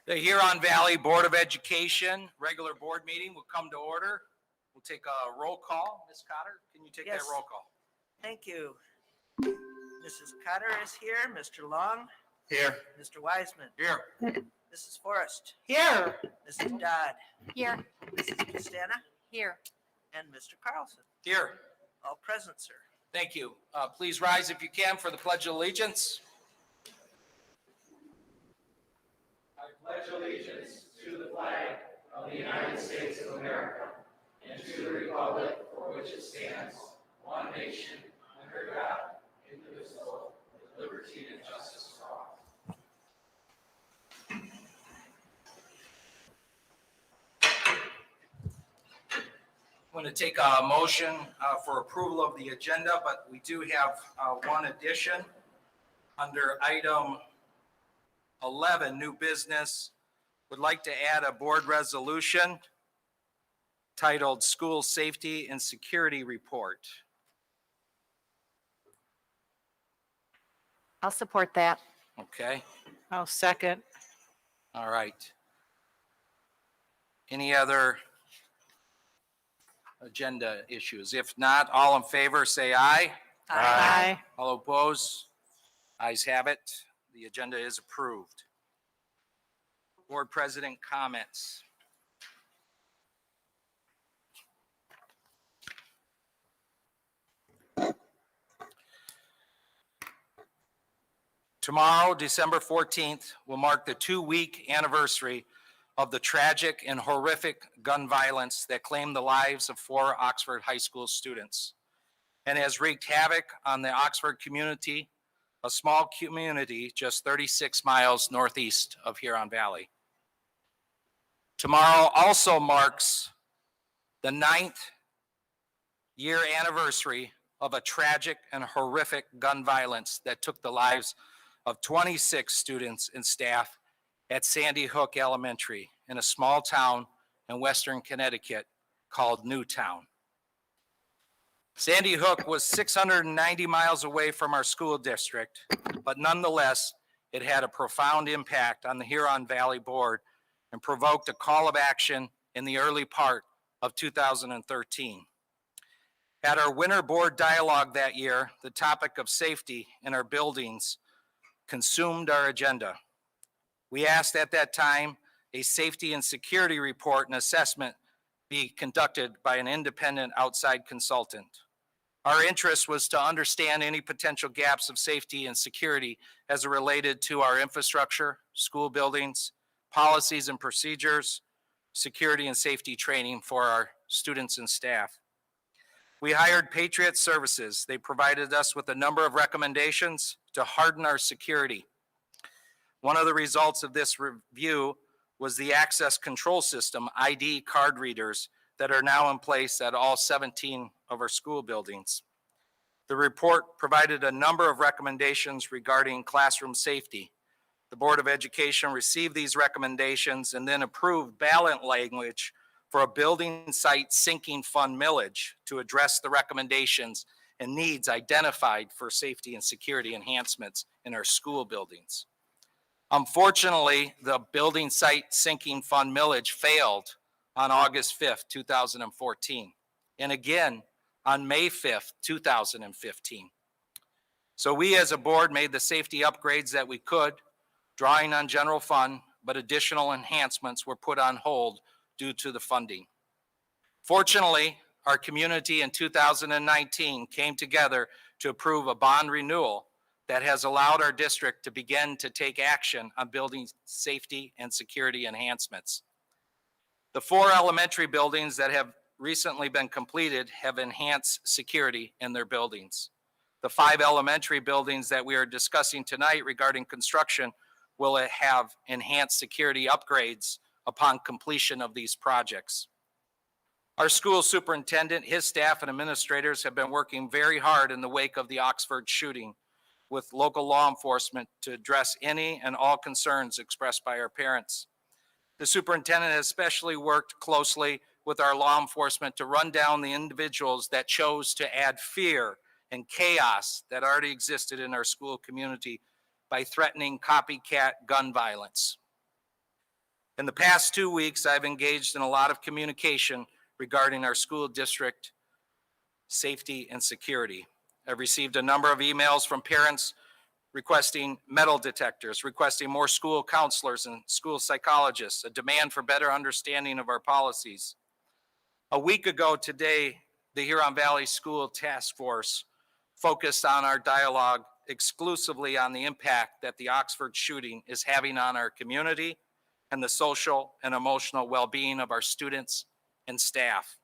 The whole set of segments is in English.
The Huron Valley Board of Education regular board meeting will come to order. We'll take a roll call. Ms. Cotter, can you take that roll call? Thank you. Mrs. Cotter is here. Mr. Long. Here. Mr. Wiseman. Here. Mrs. Forrest. Here. Mrs. Dodd. Here. Mrs. Castana. Here. And Mr. Carlson. Here. All present, sir. Thank you. Please rise if you can for the Pledge of Allegiance. I pledge allegiance to the flag of the United States of America and to the republic for which it stands, one nation, under God, indivisible, with liberty and justice for all. I'm going to take a motion for approval of the agenda, but we do have one addition under item 11, new business. Would like to add a board resolution titled School Safety and Security Report. I'll support that. Okay, I'll second. all right. Any other agenda issues? If not, all in favor say aye. Aye. All opposed? Ayes have it. The agenda is approved. Board President comments. Tomorrow, December 14th, will mark the 2-week anniversary of the tragic and horrific gun violence that claimed the lives of 4 Oxford High School students and has wreaked havoc on the Oxford community, a small community just 36 miles northeast of Huron Valley. Tomorrow also marks the 9th year anniversary of a tragic and horrific gun violence that took the lives of 26 students and staff at Sandy Hook Elementary in a small town in western Connecticut called Newtown. Sandy Hook was 690 miles away from our school district, but nonetheless, it had a profound impact on the Huron Valley Board and provoked a call of action in the early part of 2013. At our winter board dialogue that year, the topic of safety in our buildings consumed our agenda. We asked at that time a safety and security report and assessment be conducted by an independent outside consultant. Our interest was to understand any potential gaps of safety and security as it related to our infrastructure, school buildings, policies and procedures, security and safety training for our students and staff. We hired Patriot Services. They provided us with a number of recommendations to harden our security. One of the results of this review was the access control system, ID card readers, that are now in place at all 17 of our school buildings. The report provided a number of recommendations regarding classroom safety. The Board of Education received these recommendations and then approved ballot language for a building site sinking fund millage to address the recommendations and needs identified for safety and security enhancements in our school buildings. Unfortunately, the building site sinking fund millage failed on August 5th, 2014, and again on May 5th, 2015. So we as a board made the safety upgrades that we could, drawing on general fund, but additional enhancements were put on hold due to the funding. Fortunately, our community in 2019 came together to approve a bond renewal that has allowed our district to begin to take action on building safety and security enhancements. The 4 elementary buildings that have recently been completed have enhanced security in their buildings. The 5 elementary buildings that we are discussing tonight regarding construction will have enhanced security upgrades upon completion of these projects. Our school superintendent, his staff, and administrators have been working very hard in the wake of the Oxford shooting with local law enforcement to address any and all concerns expressed by our parents. The superintendent has especially worked closely with our law enforcement to run down the individuals that chose to add fear and chaos that already existed in our school community by threatening copycat gun violence. In the past 2 weeks, I've engaged in a lot of communication regarding our school district safety and security. I've received a number of emails from parents requesting metal detectors, requesting more school counselors and school psychologists, a demand for better understanding of our policies. A week ago today, the Huron Valley School Task Force focused on our dialogue exclusively on the impact that the Oxford shooting is having on our community and the social and emotional well-being of our students and staff.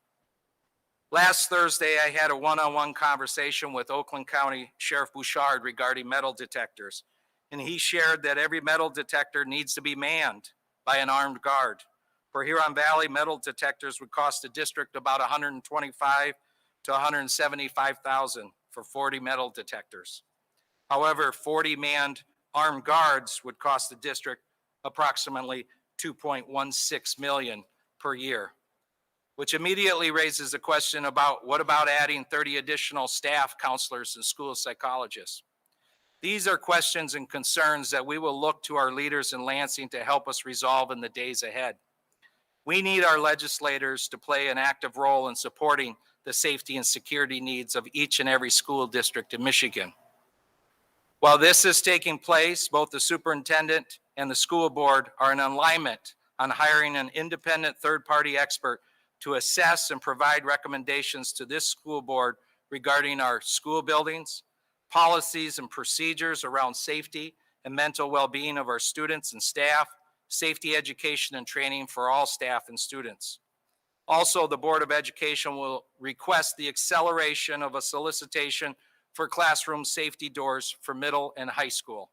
Last Thursday, I had a one-on-one conversation with Oakland County Sheriff Bouchard regarding metal detectors, and he shared that every metal detector needs to be manned by an armed guard. For Huron Valley, metal detectors would cost the district about $125,000 to $175,000 for 40 metal detectors. However, 40 manned armed guards would cost the district approximately $2.16 million per year, which immediately raises the question about what about adding 30 additional staff counselors and school psychologists? These are questions and concerns that we will look to our leaders in Lansing to help us resolve in the days ahead. We need our legislators to play an active role in supporting the safety and security needs of each and every school district in Michigan. While this is taking place, both the superintendent and the school board are in alignment on hiring an independent third-party expert to assess and provide recommendations to this school board regarding our school buildings, policies and procedures around safety and mental well-being of our students and staff, safety education and training for all staff and students. Also, the Board of Education will request the acceleration of a solicitation for classroom safety doors for middle and high school.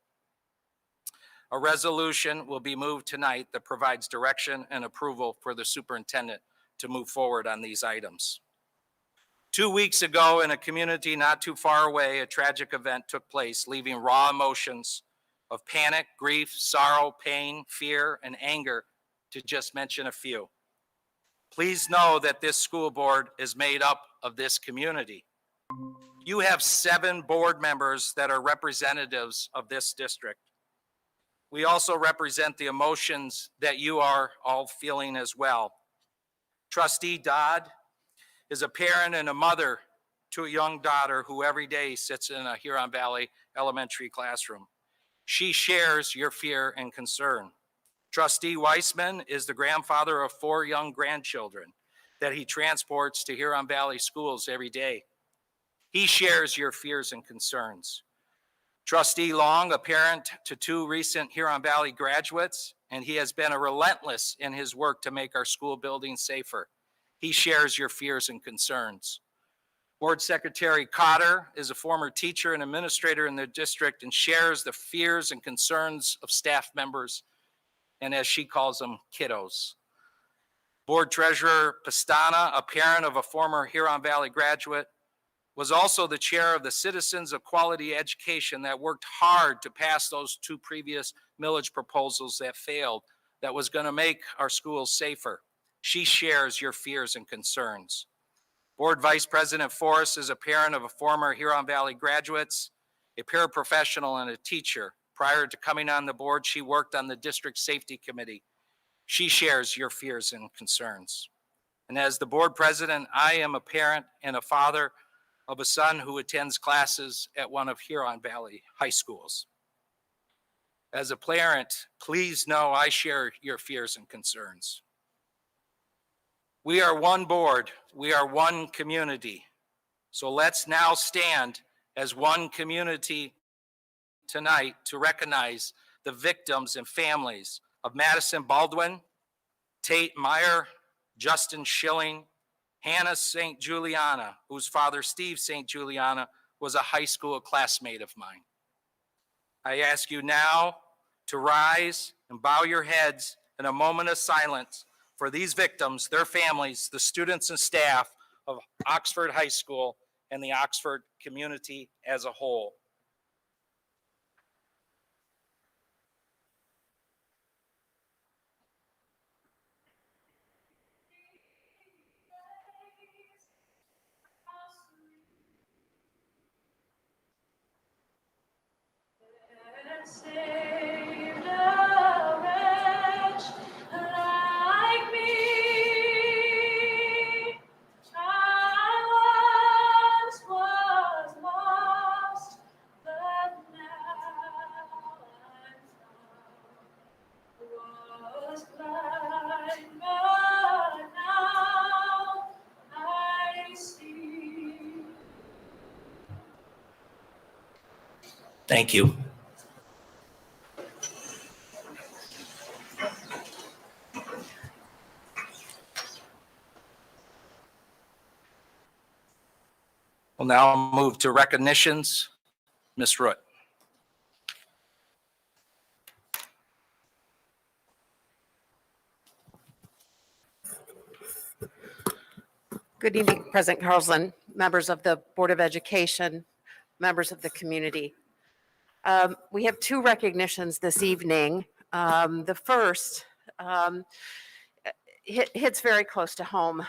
A resolution will be moved tonight that provides direction and approval for the superintendent to move forward on these items. 2 weeks ago, in a community not too far away, a tragic event took place, leaving raw emotions of panic, grief, sorrow, pain, fear, and anger, to just mention a few. Please know that this school board is made up of this community. You have 7 board members that are representatives of this district. We also represent the emotions that you are all feeling as well. Trustee Dodd is a parent and a mother to a young daughter who every day sits in a Huron Valley elementary classroom. She shares your fear and concern. Trustee Weissman is the grandfather of 4 young grandchildren that he transports to Huron Valley schools every day. He shares your fears and concerns. Trustee Long, a parent to 2 recent Huron Valley graduates, and he has been relentless in his work to make our school buildings safer. He shares your fears and concerns. Board Secretary Cotter is a former teacher and administrator in the district and shares the fears and concerns of staff members, and as she calls them, kiddos. Board Treasurer Pastana, a parent of a former Huron Valley graduate, was also the chair of the Citizens of Quality Education that worked hard to pass those 2 previous millage proposals that failed, that was going to make our schools safer. She shares your fears and concerns. Board Vice President Forrest is a parent of a former Huron Valley graduates, a paraprofessional and a teacher. Prior to coming on the board, she worked on the district safety committee. She shares your fears and concerns. And as the board president, I am a parent and a father of a son who attends classes at one of Huron Valley high schools. As a parent, please know I share your fears and concerns. We are one board, we are one community. So let's now stand as one community tonight to recognize the victims and families of Madison Baldwin, Tate Meyer, Justin Schilling, Hannah St. Juliana, whose father, Steve St. Juliana, was a high school classmate of mine. I ask you now to rise and bow your heads in a moment of silence for these victims, their families, the students and staff of Oxford High School and the Oxford community as a whole. Saved a wretch Thank you. We'll now move to recognitions. Ms. Root. Good evening, President Carlson, members of the Board of Education, members of the community. We have two recognitions this evening. The first hits very close to home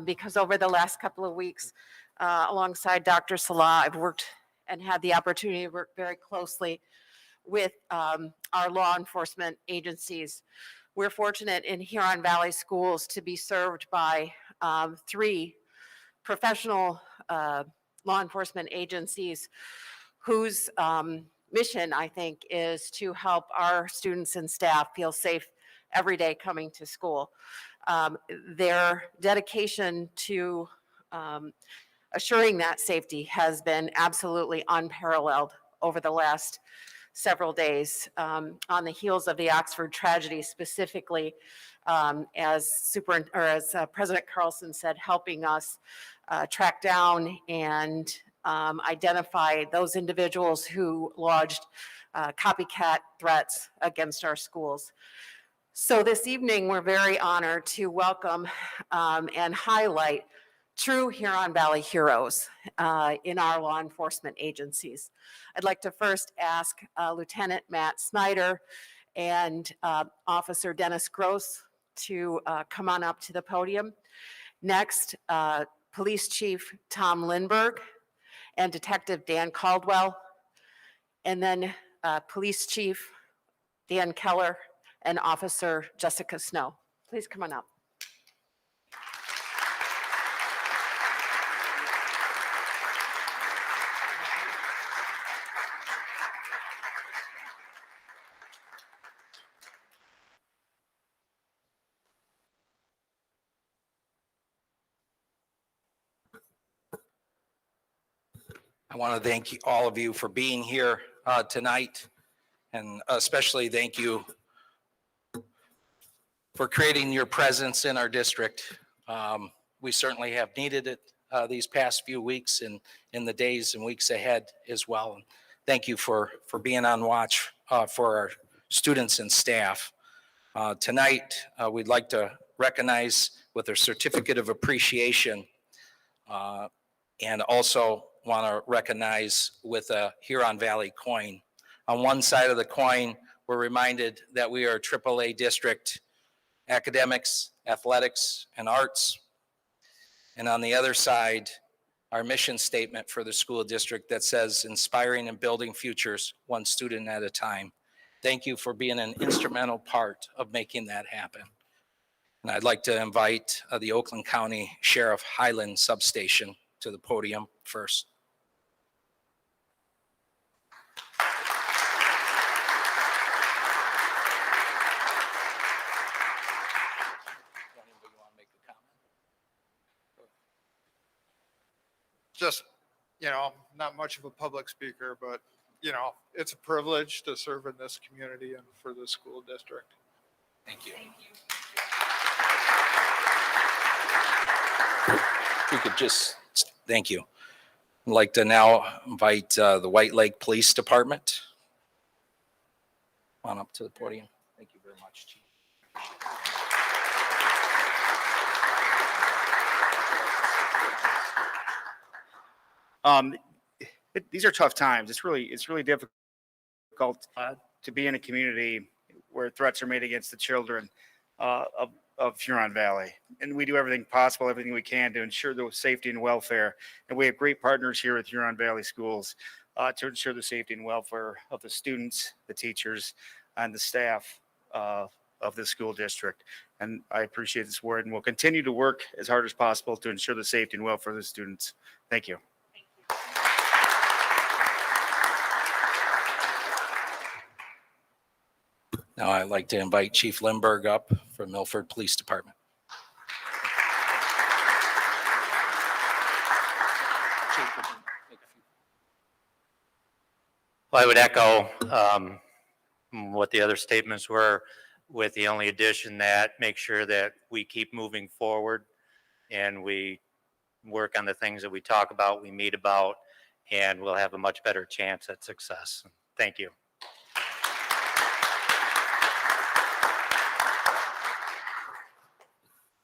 because over the last couple of weeks, alongside Dr. Salah, I've worked and had the opportunity to work very closely with our law enforcement agencies. We're fortunate in Huron Valley Schools to be served by three professional law enforcement agencies whose mission, I think, is to help our students and staff feel safe every day coming to school. Their dedication to assuring that safety has been absolutely unparalleled over the last several days, on the heels of the Oxford tragedy specifically, as President Carlson said, helping us track down and identify those individuals who lodged copycat threats against our schools. So this evening, we're very honored to welcome and highlight true Huron Valley heroes in our law enforcement agencies. I'd like to first ask Lieutenant Matt Snyder and Officer Dennis Gross to come on up to the podium. Next, Police Chief Tom Lindberg and Detective Dan Caldwell, and then Police Chief Dan Keller and Officer Jessica Snow. Please come on up. I want to thank all of you for being here tonight, and especially thank you for creating your presence in our district. We certainly have needed it these past few weeks and in the days and weeks ahead as well. And thank you for being on watch for our students and staff. Tonight, we'd like to recognize with a certificate of appreciation and also want to recognize with a Huron Valley coin. On one side of the coin, we're reminded that we are a AAA district, academics, athletics, and arts. And on the other side, our mission statement for the school district that says, inspiring and building futures, one student at a time. Thank you for being an instrumental part of making that happen. And I'd like to invite the Oakland County Sheriff Highland Substation to the podium first. Just, not much of a public speaker, but, it's a privilege to serve in this community and for the school district. Thank you. We could just, thank you. I'd like to now invite the White Lake Police Department on up to the podium. Thank you very much, Chief. These are tough times. It's really difficult to be in a community where threats are made against the children of Huron Valley. And we do everything possible, everything we can to ensure the safety and welfare. And we have great partners here at Huron Valley Schools to ensure the safety and welfare of the students, the teachers, and the staff of the school district. And I appreciate this word, and we'll continue to work as hard as possible to ensure the safety and welfare of the students. Thank you. Now I'd like to invite Chief Lindberg up from Milford Police Department. Well, I would echo what the other statements were, with the only addition that make sure that we keep moving forward and we work on the things that we talk about, we meet about, and we'll have a much better chance at success. Thank you.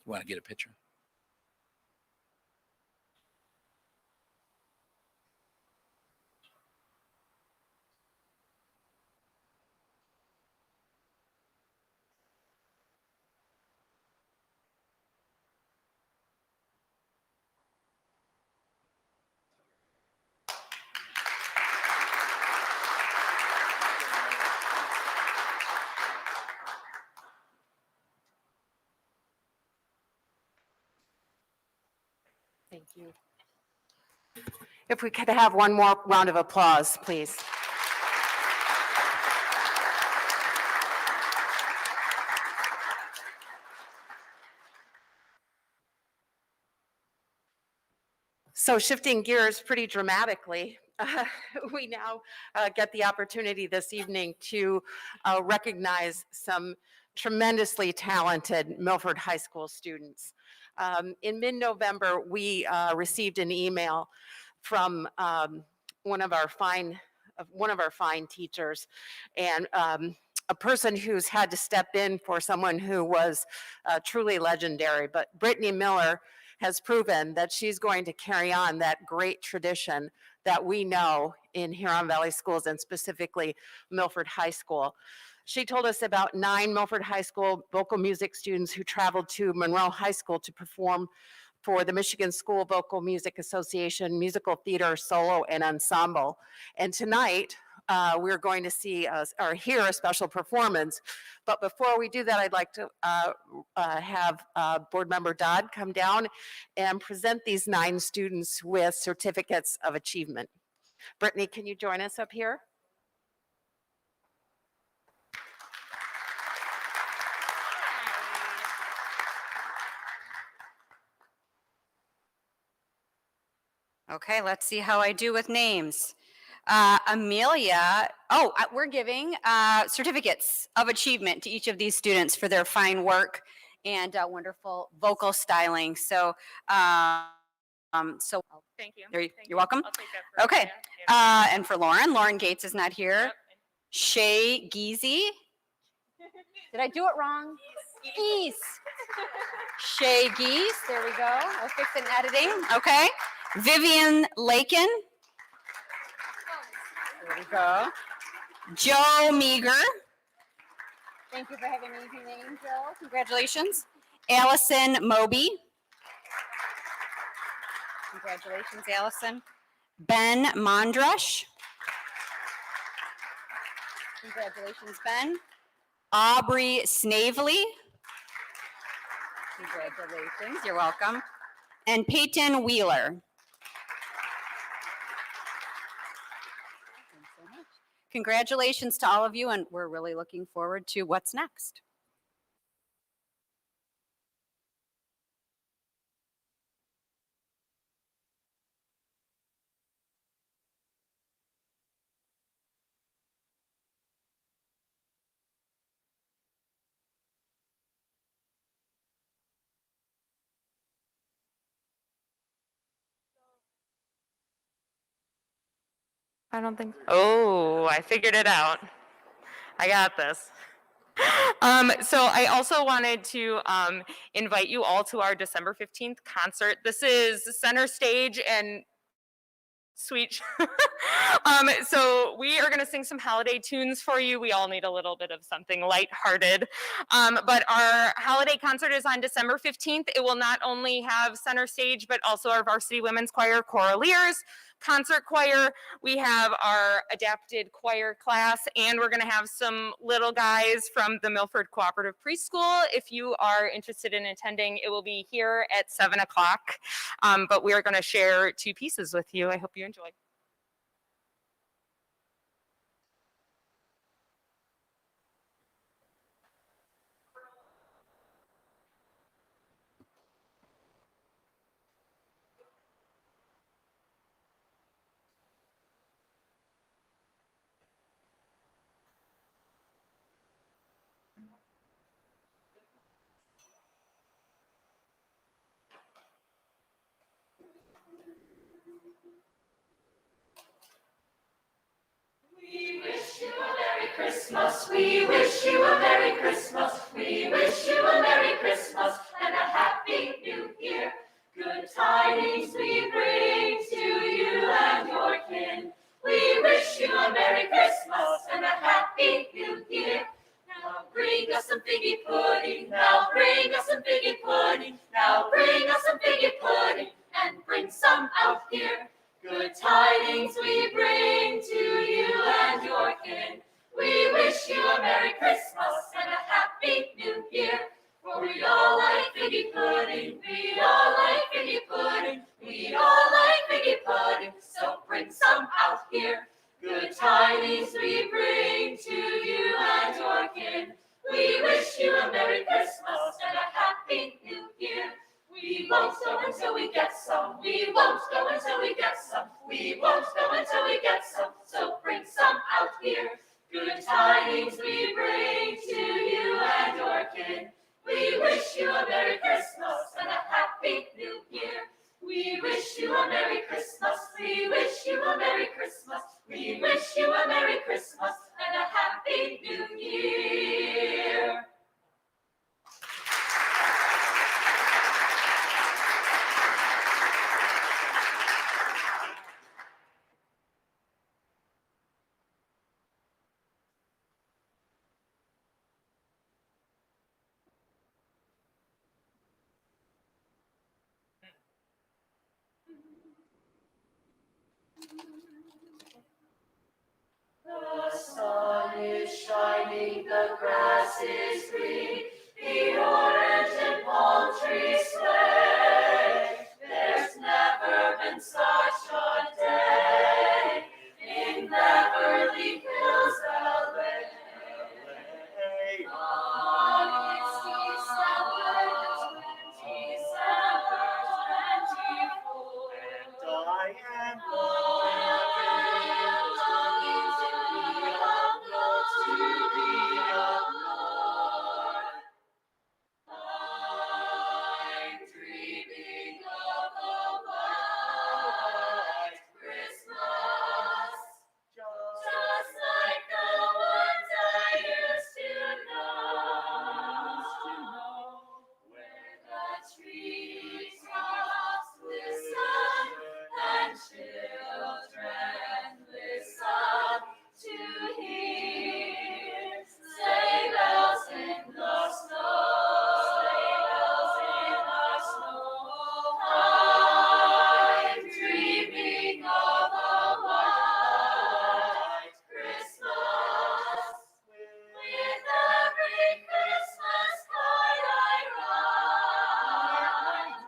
You want to get a picture? Thank you. If we could have one more round of applause, please. So shifting gears pretty dramatically, we now get the opportunity this evening to recognize some tremendously talented Milford High School students. In mid-November, we received an email from one of our fine teachers, and a person who's had to step in for someone who was truly legendary. But Brittany Miller has proven that she's going to carry on that great tradition that we know in Huron Valley Schools, and specifically Milford High School. She told us about 9 Milford High School vocal music students who traveled to Monroe High School to perform for the Michigan School Vocal Music Association musical theater, solo, and ensemble. And tonight, we're going to see or hear a special performance. But before we do that, I'd like to have Board Member Dodd come down and present these 9 students with certificates of achievement. Brittany, can you join us up here? Okay, let's see how I do with names. Amelia, we're giving certificates of achievement to each of these students for their fine work and wonderful vocal styling. So, Thank you. You're welcome. I'll take that. Okay, and for Lauren Gates is not here. Yep. Shay Geezy. Did I do it wrong? Geese. Shay Geese, there we go. I'll fix it in editing, okay. Vivian Lakin. There we go. Joe Meager. Thank you for having me your name, Joe. Congratulations. Allison Moby. Congratulations, Allison. Ben Mondrush. Congratulations, Ben. Aubrey Snavely. Congratulations, you're welcome. And Peyton Wheeler. Thanks so much. Congratulations to all of you, and we're really looking forward to what's next. I don't think. Oh, I figured it out. I got this. So I also wanted to invite you all to our December 15th concert. This is center stage and sweet. So we are going to sing some holiday tunes for you. We all need a little bit of something lighthearted. But our holiday concert is on December 15th. It will not only have center stage, but also our varsity women's choir, Choraleers, concert choir. We have our adapted choir class, and we're going to have some little guys from the Milford Cooperative Preschool. If you are interested in attending, it will be here at 7 o'clock. But we are going to share 2 pieces with you. I hope you enjoy. We wish you a Merry Christmas. We wish you a Merry Christmas. We wish you a Merry Christmas and a Happy New Year. Good tidings we bring to you and your kin. We wish you a Merry Christmas and a Happy New Year. Now bring us some figgy pudding. Now bring us some figgy pudding. Now bring us some figgy pudding and bring some out here. Good tidings we bring to you and your kin. We wish you a Merry Christmas and a Happy New Year. For we all like figgy pudding, we all like figgy pudding, we all like figgy pudding, so bring some out here. Good tidings we bring to you and your kin. We wish you a Merry Christmas and a Happy New Year. We won't go until we get some. We won't go until we get some. We won't go until we get some. So bring some out here. Good tidings we bring to you and your kin. We wish you a Merry Christmas and a Happy New Year. We wish you a Merry Christmas. We wish you a Merry Christmas. We wish you a Merry Christmas and a Happy New Year. The sun is shining, the grass is green, the orange and palm trees sway. There's never been such a day in Beverly Hills, LA. On December 24, and I am I'm dreaming of a white Christmas, just like the ones I used to know, where the treetops glisten and children listen to hear sleigh bells in the snow. Sleigh bells in the snow. I'm dreaming of a white Christmas. With every Christmas card I write,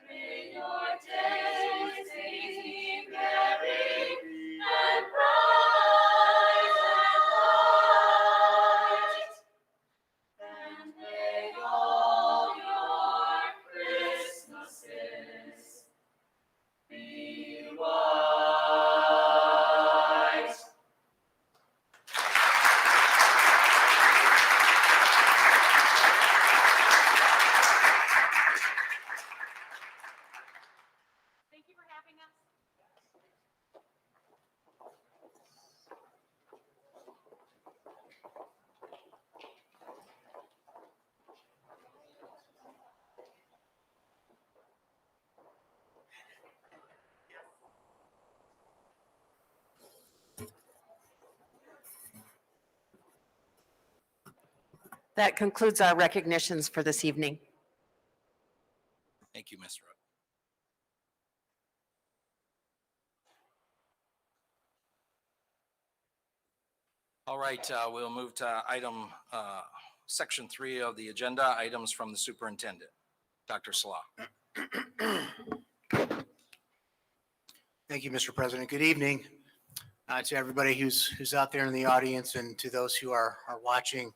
may your days be merry and bright and may all your Christmases be white. Thank you for having us. That concludes our recognitions for this evening. Thank you, Ms. Root. All right, we'll move to item, section 3 of the agenda, items from the superintendent. Dr. Salah. Thank you, Mr. President. Good evening to everybody who's out there in the audience and to those who are watching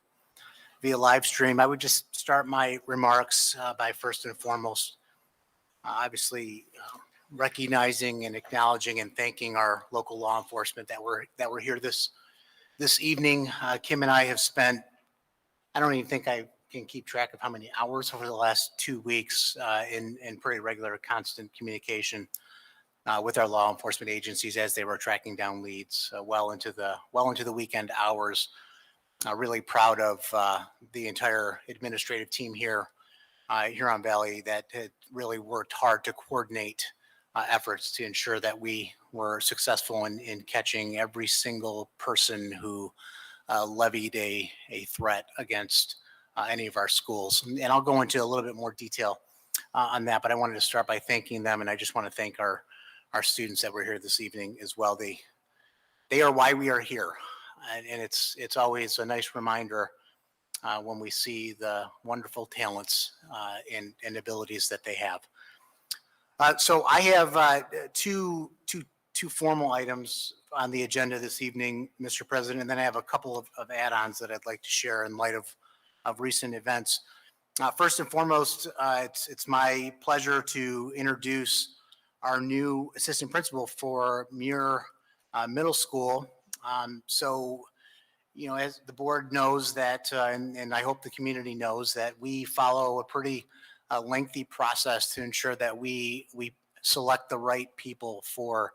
via live stream. I would just start my remarks by first and foremost, obviously recognizing and acknowledging and thanking our local law enforcement that we're here this evening. Kim and I have spent, I don't even think I can keep track of how many hours over the last 2 weeks in pretty regular constant communication with our law enforcement agencies as they were tracking down leads well into the weekend hours. Really proud of the entire administrative team here, Huron Valley, that had really worked hard to coordinate efforts to ensure that we were successful in catching every single person who levied a threat against any of our schools. And I'll go into a little bit more detail on that, but I wanted to start by thanking them, and I just want to thank our students that were here this evening as well. They are why we are here, and it's always a nice reminder when we see the wonderful talents and abilities that they have. So I have two formal items on the agenda this evening, Mr. President, and then I have a couple of add-ons that I'd like to share in light of recent events. First and foremost, it's my pleasure to introduce our new assistant principal for Muir Middle School. So, you know, as the board knows that, and I hope the community knows that we follow a pretty lengthy process to ensure that we select the right people for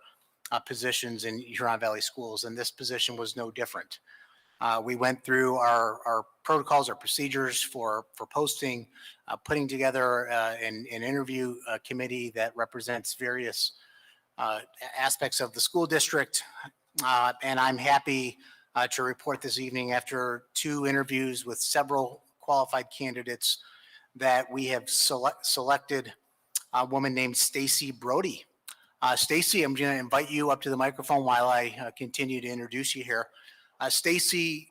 positions in Huron Valley schools, and this position was no different. We went through our protocols, our procedures for posting, putting together an interview committee that represents various aspects of the school district, and I'm happy to report this evening, after 2 interviews with several qualified candidates, that we have selected a woman named Stacy Brody. Stacy, I'm going to invite you up to the microphone while I continue to introduce you here. Stacy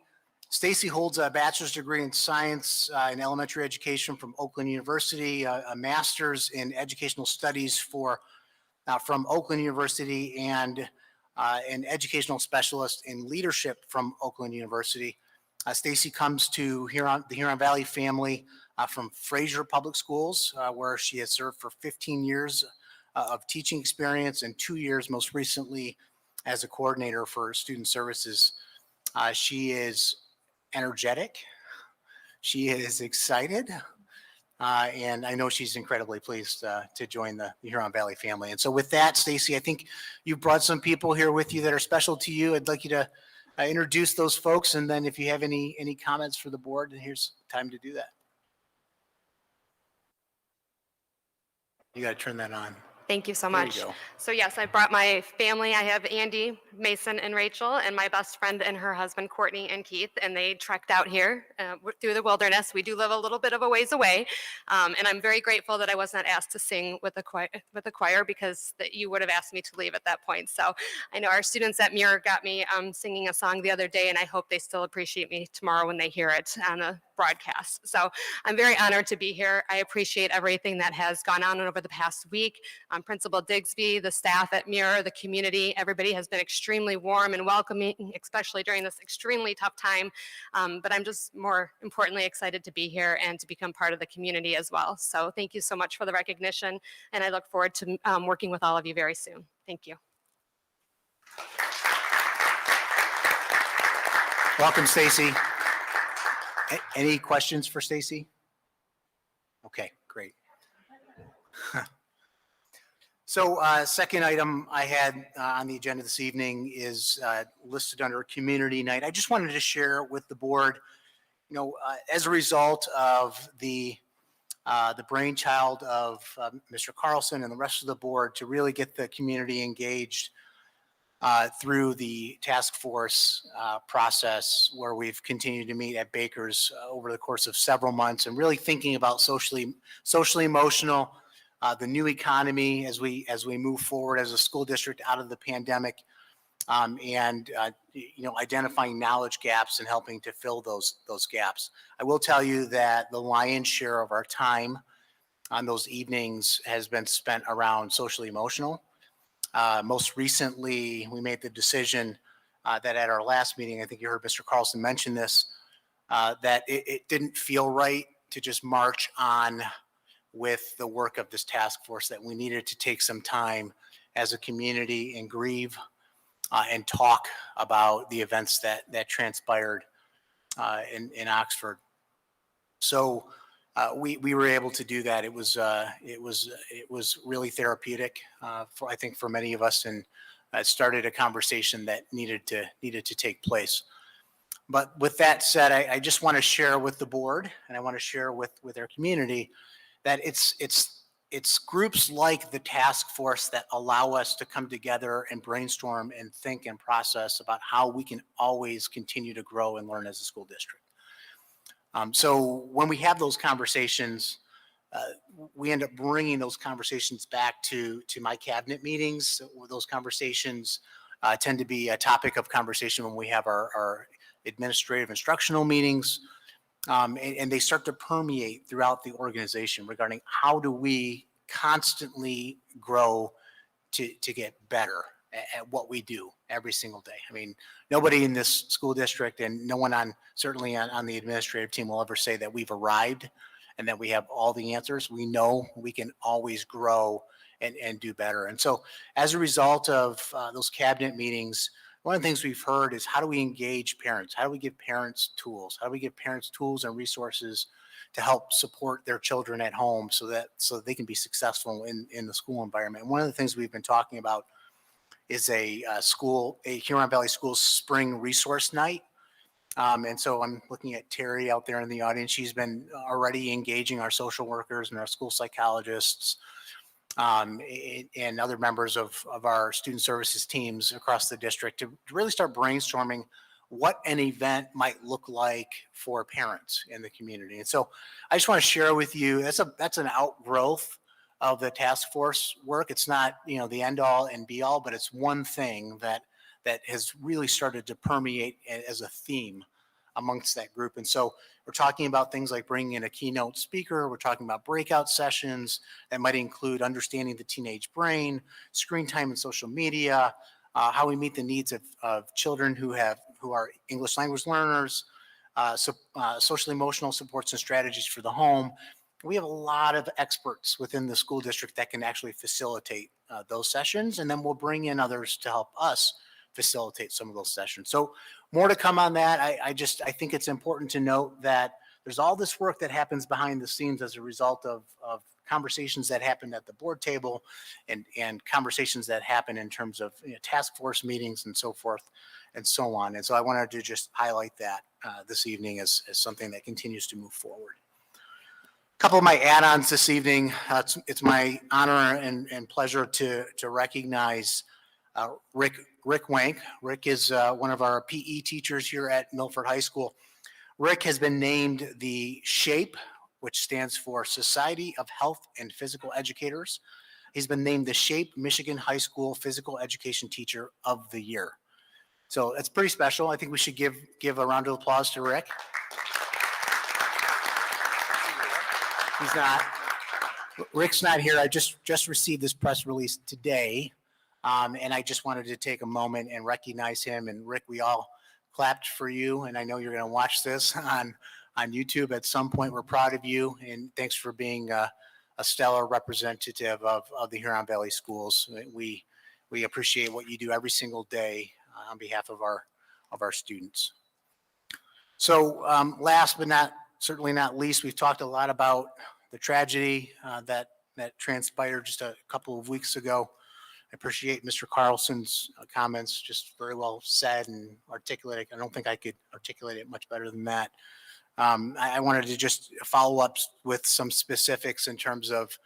holds a bachelor's degree in science in elementary education from Oakland University, a master's in educational studies from Oakland University, and an educational specialist in leadership from Oakland University. Stacy comes to the Huron Valley family from Fraser Public Schools, where she has served for 15 years of teaching experience and 2 years most recently as a coordinator for student services. She is energetic. She is excited. And I know she's incredibly pleased to join the Huron Valley family. And so with that, Stacy, I think you've brought some people here with you that are special to you. I'd like you to introduce those folks. And then if you have any comments for the board, here's time to do that. You got to turn that on. Thank you so There you much. go. So yes, I brought my family. I have Andy, Mason, and Rachel, and my best friend and her husband, Courtney and Keith, and they trekked out here through the wilderness. We do live a little bit of a ways away, and I'm very grateful that I was not asked to sing with the choir because you would have asked me to leave at that point. So I know our students at Muir got me singing a song the other day, and I hope they still appreciate me tomorrow when they hear it on the broadcast. So I'm very honored to be here. I appreciate everything that has gone on over the past week. Principal Digsby, the staff at Muir, the community, everybody has been extremely warm and welcoming, especially during this extremely tough time. But I'm just more importantly excited to be here and to become part of the community as well. So thank you so much for the recognition, and I look forward to working with all of you very soon. Thank you. Welcome, Stacy. Any questions for Stacy? Okay, great. So second item I had on the agenda this evening is listed under Community Night. I just wanted to share with the board, you know, as a result of the brainchild of Mr. Carlson and the rest of the board to really get the community engaged through the task force process, where we've continued to meet at Baker's over the course of several months, and really thinking about socially emotional, the new economy as we move forward as a school district out of the pandemic, and you know, identifying knowledge gaps and helping to fill those gaps. I will tell you that the lion's share of our time on those evenings has been spent around socially emotional. Most recently, we made the decision that at our last meeting, I think you heard Mr. Carlson mention this, that it didn't feel right to just march on with the work of this task force, that we needed to take some time as a community and grieve and talk about the events that transpired in Oxford. So we were able to do that. It was really therapeutic I think for many of us, and it started a conversation that needed to take place. But with that said, I just want to share with the board, and I want to share with our community, that it's groups like the task force that allow us to come together and brainstorm and think and process about how we can always continue to grow and learn as a school district. So when we have those conversations, we end up bringing those conversations back to my cabinet meetings. Those conversations tend to be a topic of conversation when we have our administrative instructional meetings. And they start to permeate throughout the organization regarding how do we constantly grow to get better at what we do every single day. I mean, nobody in this school district and no one certainly on the administrative team will ever say that we've arrived and that we have all the answers. We know we can always grow and do better. And so as a result of those cabinet meetings, one of the things we've heard is how do we engage parents? How do we give parents tools? How do we give parents tools and resources to help support their children at home so that they can be successful in the school environment? And one of the things we've been talking about is a Huron Valley Schools Spring Resource Night. And so I'm looking at Terry out there in the audience. She's been already engaging our social workers and our school psychologists and other members of our student services teams across the district to really start brainstorming what an event might look like for parents in the community. And so I just want to share with you, that's an outgrowth of the task force work. It's not, the end all and be all, but it's one thing that has really started to permeate as a theme amongst that group. And so we're talking about things like bringing in a keynote speaker. We're talking about breakout sessions that might include understanding the teenage brain, screen time and social media, how we meet the needs of children who are English language learners, social emotional supports and strategies for the home. We have a lot of experts within the school district that can actually facilitate those sessions, and then we'll bring in others to help us facilitate some of those sessions. So more to come on that. I think it's important to note that there's all this work that happens behind the scenes as a result of conversations that happen at the board table and conversations that happen in terms of task force meetings and so forth and so on. And so I wanted to just highlight that this evening as something that continues to move forward. A couple of my add-ons this evening. It's my honor and pleasure to recognize Rick Wank. Rick is one of our PE teachers here at Milford High School. Rick has been named the SHAPE, which stands for Society of Health and Physical Educators. He's been named the SHAPE Michigan High School Physical Education Teacher of the Year. So that's pretty special. I think we should give a round of applause to Rick. Rick's not here. I just received this press release today. And I just wanted to take a moment and recognize him. And Rick, we all clapped for you. And I know you're going to watch this on YouTube at some point. We're proud of you. And thanks for being a stellar representative of the Huron Valley Schools. We appreciate what you do every single day on behalf of our students. So last but certainly not least, we've talked a lot about the tragedy that transpired just a couple of weeks ago. I appreciate Mr. Carlson's comments, just very well said and articulated. I don't think I could articulate it much better than that. I wanted to just follow up with some specifics in terms of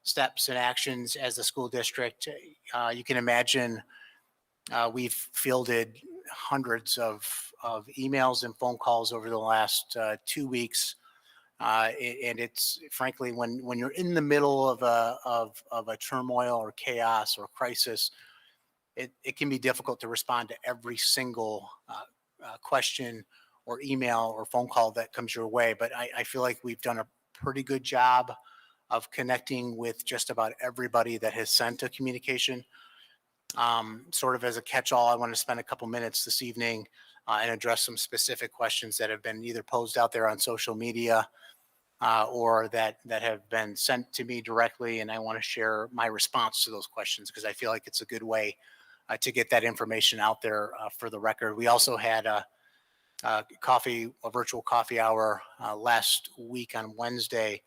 steps and actions as a school district. You can imagine we've fielded hundreds of emails and phone calls over the last 2 weeks. And it's frankly, when you're in the middle of a turmoil or chaos or crisis, it can be difficult to respond to every single question or email or phone call that comes your way. But I feel like we've done a pretty good job of connecting with just about everybody that has sent a communication. Sort of as a catch-all, I want to spend a couple minutes this evening and address some specific questions that have been either posed out there on social media or that have been sent to me directly. And I want to share my response to those questions because I feel like it's a good way to get that information out there for the record. We also had a virtual coffee hour last week on Wednesday.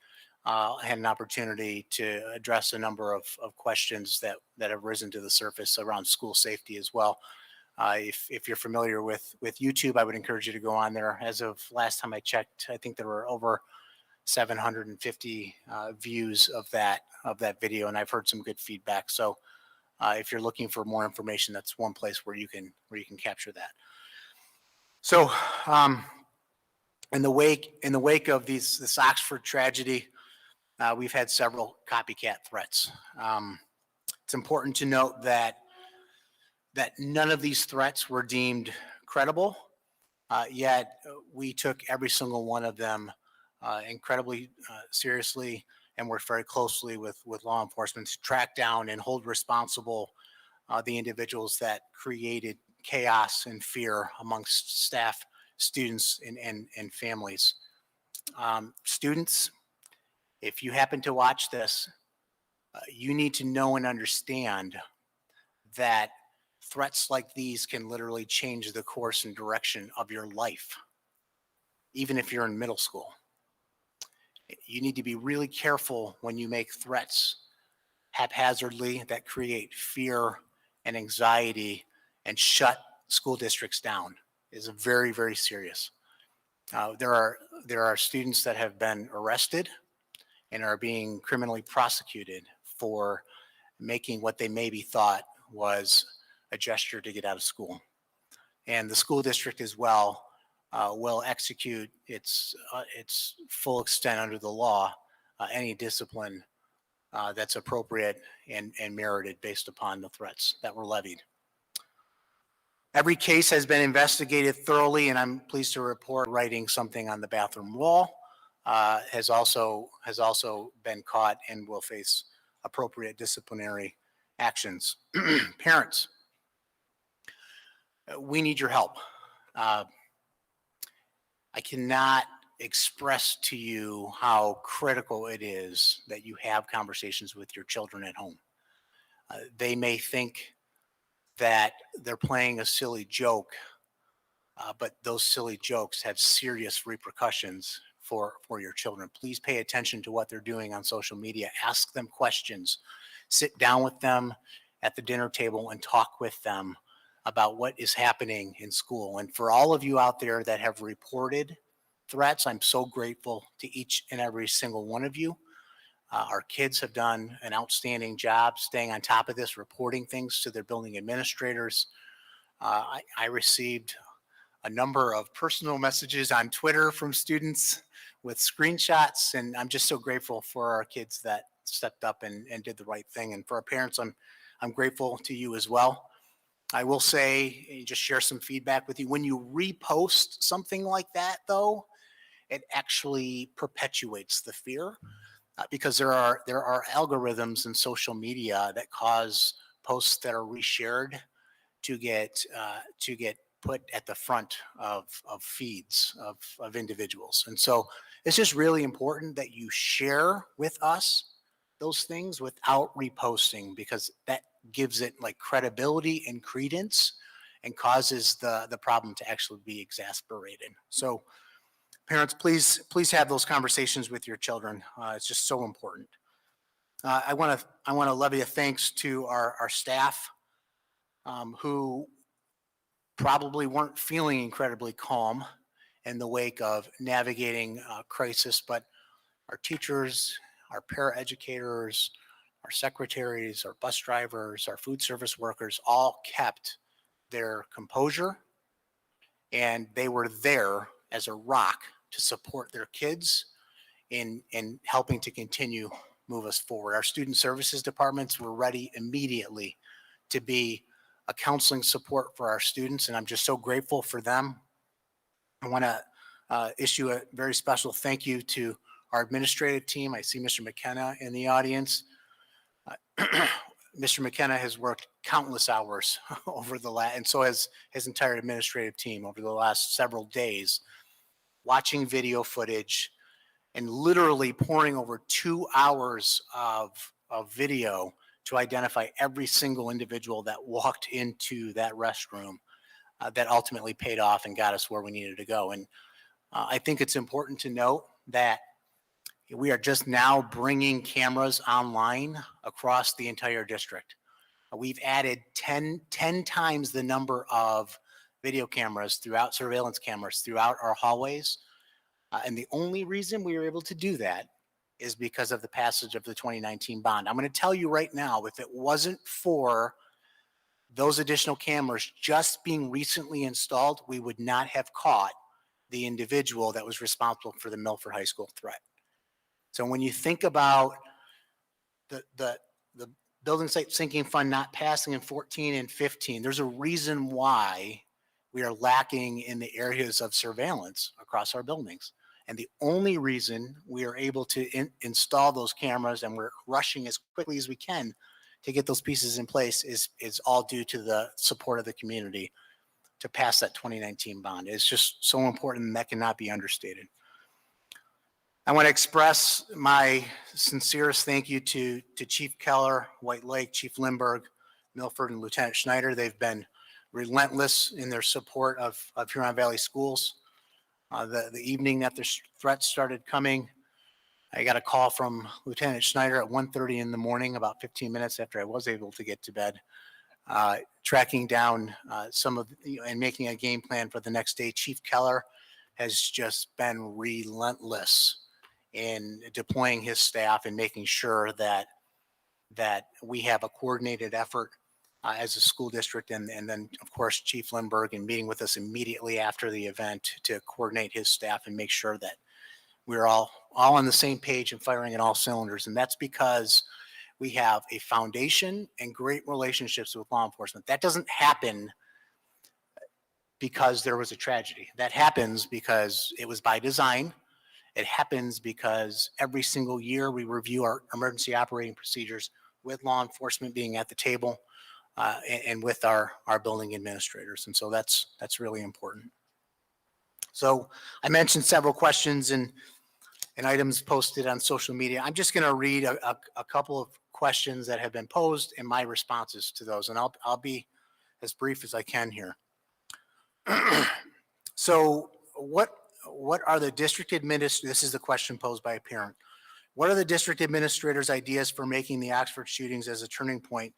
I had an opportunity to address a number of questions that have risen to the surface around school safety as well. If you're familiar with YouTube, I would encourage you to go on there. As of last time I checked, I think there were over 750 views of that video, and I've heard some good feedback. So if you're looking for more information, that's one place where you can capture that. So in the wake of this Oxford tragedy, we've had several copycat threats. It's important to note that none of these threats were deemed credible, yet we took every single one of them incredibly seriously and worked very closely with law enforcement to track down and hold responsible the individuals that created chaos and fear amongst staff, students, and families. Students, if you happen to watch this, you need to know and understand that threats like these can literally change the course and direction of your life, even if you're in middle school. You need to be really careful when you make threats haphazardly that create fear and anxiety and shut school districts down. Is very, very serious. There are students that have been arrested and are being criminally prosecuted for making what they maybe thought was a gesture to get out of school. And the school district as well will execute its full extent under the law, any discipline that's appropriate and merited based upon the threats that were levied. Every case has been investigated thoroughly, and I'm pleased to report writing something on the bathroom wall has also been caught and will face appropriate disciplinary actions. Parents, we need your help. I cannot express to you how critical it is that you have conversations with your children at home. They may think that they're playing a silly joke, but those silly jokes have serious repercussions for your children. Please pay attention to what they're doing on social media. Ask them questions. Sit down with them at the dinner table and talk with them about what is happening in school. And for all of you out there that have reported threats, I'm so grateful to each and every single one of you. Our kids have done an outstanding job staying on top of this, reporting things to their building administrators. I received a number of personal messages on Twitter from students with screenshots, and I'm just so grateful for our kids that stepped up and did the right thing. And for our parents, I'm grateful to you as well. I will say, just share some feedback with you. When you repost something like that, though, it actually perpetuates the fear. Because there are algorithms in social media that cause posts that are reshared to get put at the front of feeds of individuals. And so it's just really important that you share with us those things without reposting, because that gives it like credibility and credence and causes the problem to actually be exasperated. So parents, please have those conversations with your children. It's just so important. I want to levy a thanks to our staff who probably weren't feeling incredibly calm in the wake of navigating crisis, but our teachers, our paraeducators, our secretaries, our bus drivers, our food service workers all kept their composure, and they were there as a rock to support their kids in helping to continue move us forward. Our student services departments were ready immediately to be a counseling support for our students, and I'm just so grateful for them. I want to issue a very special thank you to our administrative team. I see Mr. McKenna in the audience. Mr. McKenna has worked countless hours over the last, and so has his entire administrative team over the last several days, watching video footage and literally pouring over 2 hours of video to identify every single individual that walked into that restroom that ultimately paid off and got us where we needed to go. And I think it's important to note that we are just now bringing cameras online across the entire district. We've added 10 times the number of video cameras throughout, surveillance cameras throughout our hallways. And the only reason we were able to do that is because of the passage of the 2019 bond. I'm going to tell you right now, if it wasn't for those additional cameras just being recently installed, we would not have caught the individual that was responsible for the Milford High School threat. So when you think about the building site sinking fund not passing in 14 and 15, there's a reason why we are lacking in the areas of surveillance across our buildings. And the only reason we are able to install those cameras, and we're rushing as quickly as we can to get those pieces in place, is all due to the support of the community to pass that 2019 bond. It's just so important, and that cannot be understated. I want to express my sincerest thank you to Chief Keller, White Lake, Chief Lindbergh, Milford, and Lieutenant Schneider. They've been relentless in their support of Huron Valley Schools. The evening that the threats started coming, I got a call from Lieutenant Schneider at 1:30 in the morning, about 15 minutes after I was able to get to bed, tracking down some of, and making a game plan for the next day. Chief Keller has just been relentless in deploying his staff and making sure that we have a coordinated effort as a school district, and then of course Chief Lindbergh, and meeting with us immediately after the event to coordinate his staff and make sure that we're all on the same page and firing at all cylinders. And that's because we have a foundation and great relationships with law enforcement. That doesn't happen because there was a tragedy. That happens because it was by design. It happens because every single year we review our emergency operating procedures with law enforcement being at the table, and with our building administrators. And so that's really important. So I mentioned several questions and items posted on social media. I'm just going to read a couple of questions that have been posed and my responses to those. And I'll be as brief as I can here. So what are the district administrators? This is the question posed by a parent. What are the district administrators' ideas for making the Oxford shootings as a turning point,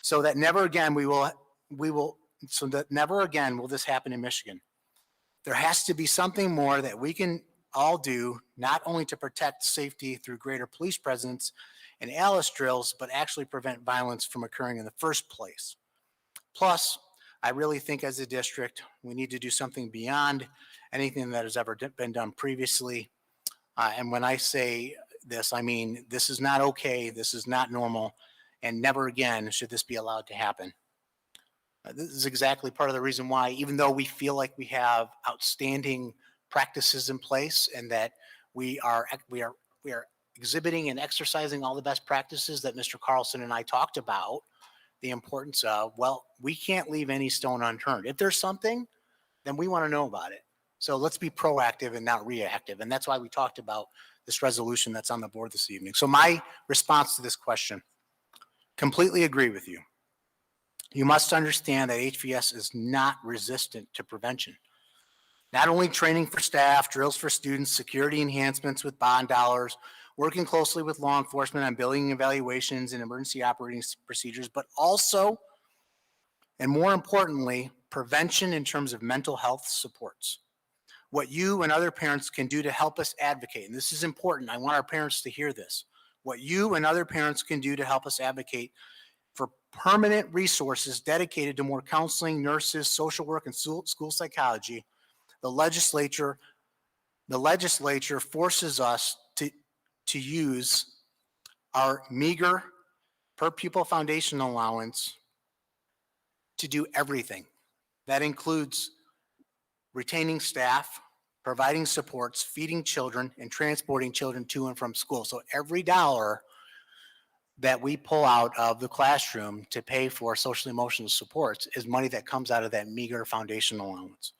so that never again will this happen in Michigan? There has to be something more that we can all do, not only to protect safety through greater police presence and ALICE drills, but actually prevent violence from occurring in the first place. Plus, I really think as a district, we need to do something beyond anything that has ever been done previously. And when I say this, I mean, this is not okay. This is not normal. And never again should this be allowed to happen. This is exactly part of the reason why, even though we feel like we have outstanding practices in place and that we are exhibiting and exercising all the best practices that Mr. Carlson and I talked about, the importance of, well, we can't leave any stone unturned. If there's something, then we want to know about it. So let's be proactive and not reactive. And that's why we talked about this resolution that's on the board this evening. So my response to this question: completely agree with you. You must understand that HVS is not resistant to prevention. Not only training for staff, drills for students, security enhancements with bond dollars, working closely with law enforcement on building evaluations and emergency operating procedures, but also, and more importantly, prevention in terms of mental health supports. What you and other parents can do to help us advocate, and this is important, I want our parents to hear this. What you and other parents can do to help us advocate for permanent resources dedicated to more counseling, nurses, social work, and school psychology. The legislature forces us to use our meager per pupil foundation allowance to do everything. That includes retaining staff, providing supports, feeding children, and transporting children to and from school. So every dollar that we pull out of the classroom to pay for social emotional supports is money that comes out of that meager foundation allowance.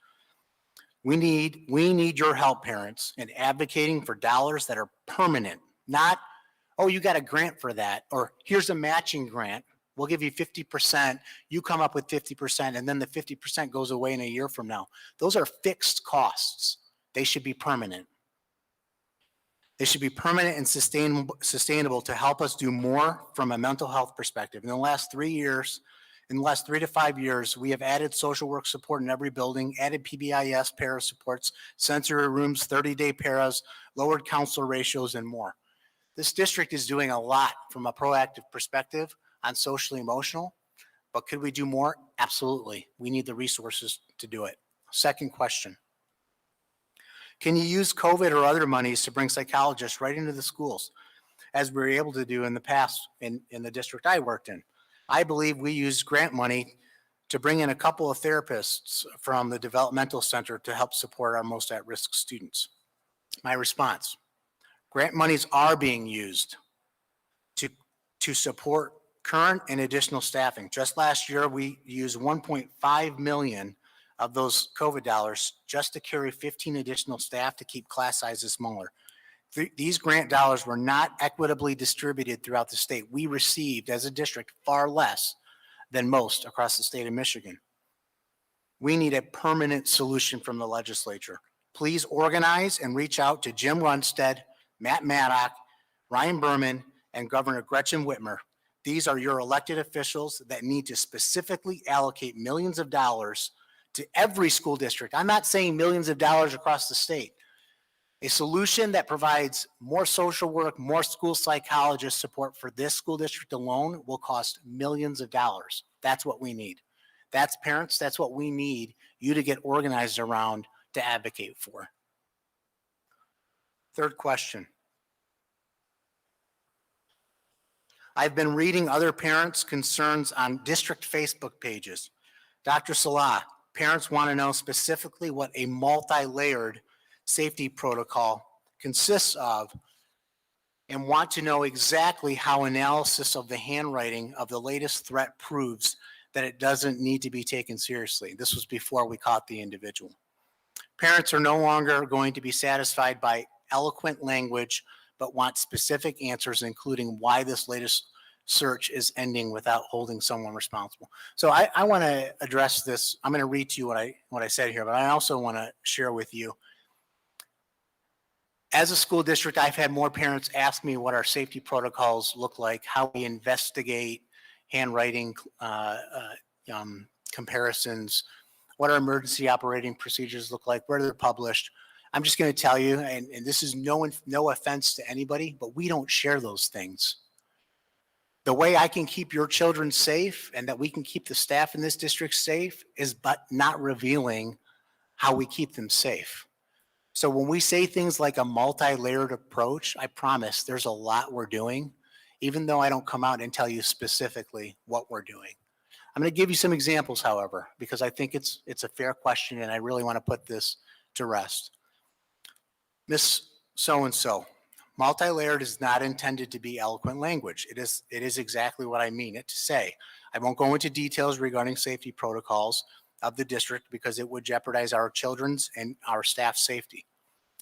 We need your help, parents, in advocating for dollars that are permanent, not, oh, you got a grant for that, or here's a matching grant. We'll give you 50%. You come up with 50%, and then the 50% goes away in a year from now. Those are fixed costs. They should be permanent. They should be permanent and sustainable to help us do more from a mental health perspective. In the last 3 to 5 years, we have added social work support in every building, added PBIS para supports, sensory rooms, 30-day paras, lowered counselor ratios, and more. This district is doing a lot from a proactive perspective on social emotional, but could we do more? Absolutely. We need the resources to do it. Second question. Can you use COVID or other monies to bring psychologists right into the schools, as we were able to do in the past in the district I worked in? I believe we used grant money to bring in a couple of therapists from the developmental center to help support our most at-risk students. My response, grant monies are being used to support current and additional staffing. Just last year, we used 1.5 million of those COVID dollars just to carry 15 additional staff to keep class sizes smaller. These grant dollars were not equitably distributed throughout the state. We received, as a district, far less than most across the state of Michigan. We need a permanent solution from the legislature. Please organize and reach out to Jim Runstead, Matt Maddock, Ryan Berman, and Governor Gretchen Whitmer. These are your elected officials that need to specifically allocate millions of dollars to every school district. I'm not saying millions of dollars across the state. A solution that provides more social work, more school psychologist support for this school district alone will cost millions of dollars. That's what we need. That's parents, that's what we need you to get organized around to advocate for. Third question. I've been reading other parents' concerns on district Facebook pages. Dr. Salah, parents want to know specifically what a multi-layered safety protocol consists of and want to know exactly how analysis of the handwriting of the latest threat proves that it doesn't need to be taken seriously. This was before we caught the individual. Parents are no longer going to be satisfied by eloquent language, but want specific answers, including why this latest search is ending without holding someone responsible. So I want to address this. I'm going to read to you what I said here, but I also want to share with you. As a school district, I've had more parents ask me what our safety protocols look like, how we investigate handwriting comparisons, what our emergency operating procedures look like, where they're published. I'm just going to tell you, and this is no offense to anybody, but we don't share those things. The way I can keep your children safe and that we can keep the staff in this district safe is but not revealing how we keep them safe. So when we say things like a multi-layered approach, I promise there's a lot we're doing, even though I don't come out and tell you specifically what we're doing. I'm going to give you some examples, however, because I think it's a fair question and I really want to put this to rest. Miss So-and-so, multi-layered is not intended to be eloquent language. It is exactly what I mean it to say. I won't go into details regarding safety protocols of the district because it would jeopardize our children's and our staff's safety.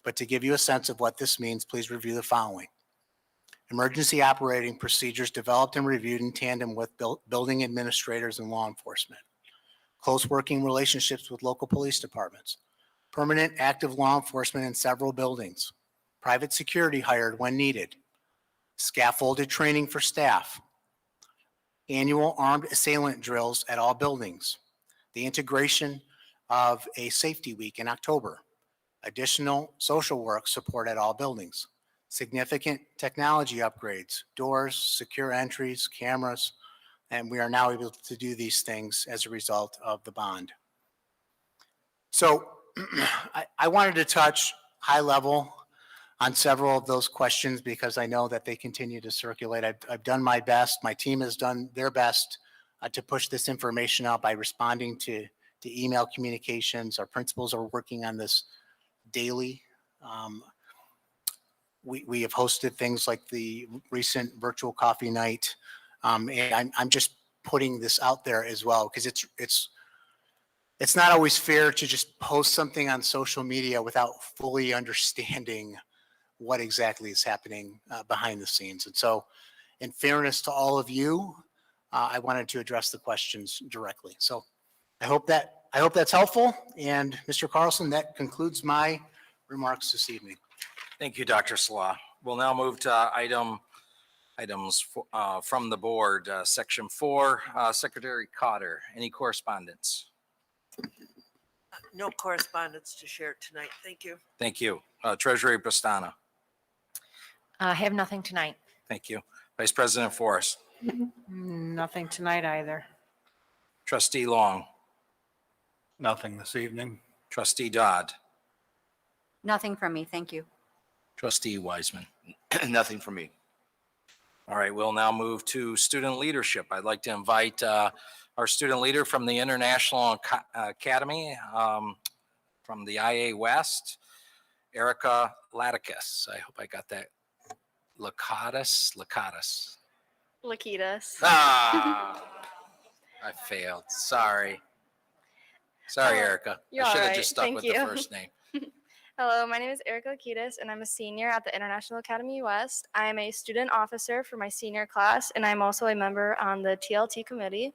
But to give you a sense of what this means, please review the following. Emergency operating procedures developed and reviewed in tandem with building administrators and law enforcement. Close working relationships with local police departments. Permanent active law enforcement in several buildings. Private security hired when needed. Scaffolded training for staff. Annual armed assailant drills at all buildings. The integration of a safety week in October. Additional social work support at all buildings. Significant technology upgrades, doors, secure entries, cameras, and we are now able to do these things as a result of the bond. So I wanted to touch high level on several of those questions because I know that they continue to circulate. I've done my best. My team has done their best to push this information out by responding to email communications. Our principals are working on this daily. We have hosted things like the recent virtual coffee night. And I'm just putting this out there as well because it's not always fair to just post something on social media without fully understanding what exactly is happening behind the scenes. And so in fairness to all of you, I wanted to address the questions directly. So I hope that's helpful. And Mr. Carlson, that concludes my remarks this evening. Thank you, Dr. Salah. We'll now move to items from the board. Section 4, Secretary Cotter, any correspondence? No correspondence to share tonight. Thank you. Thank you. Treasurer Pastana, I have nothing tonight. thank you. Vice President Forrest, Nothing tonight either. Trustee Long, Nothing this evening. Trustee Dodd, Nothing from me, thank you. Trustee Wiseman. Nothing for me. All right, we'll now move to student leadership. I'd like to invite our student leader from the International Academy, from the IA West, Erica Laticus. I hope I got that. Lacatus. Lakitas. Ah, I failed. Sorry. Sorry, Oh, Erica. you're I should all have right. just stuck Thank with you. the first name. Hello, my name is Erica Lakitas, and I'm a senior at the International Academy West. I am a student officer for my senior class, and I'm also a member on the TLT committee.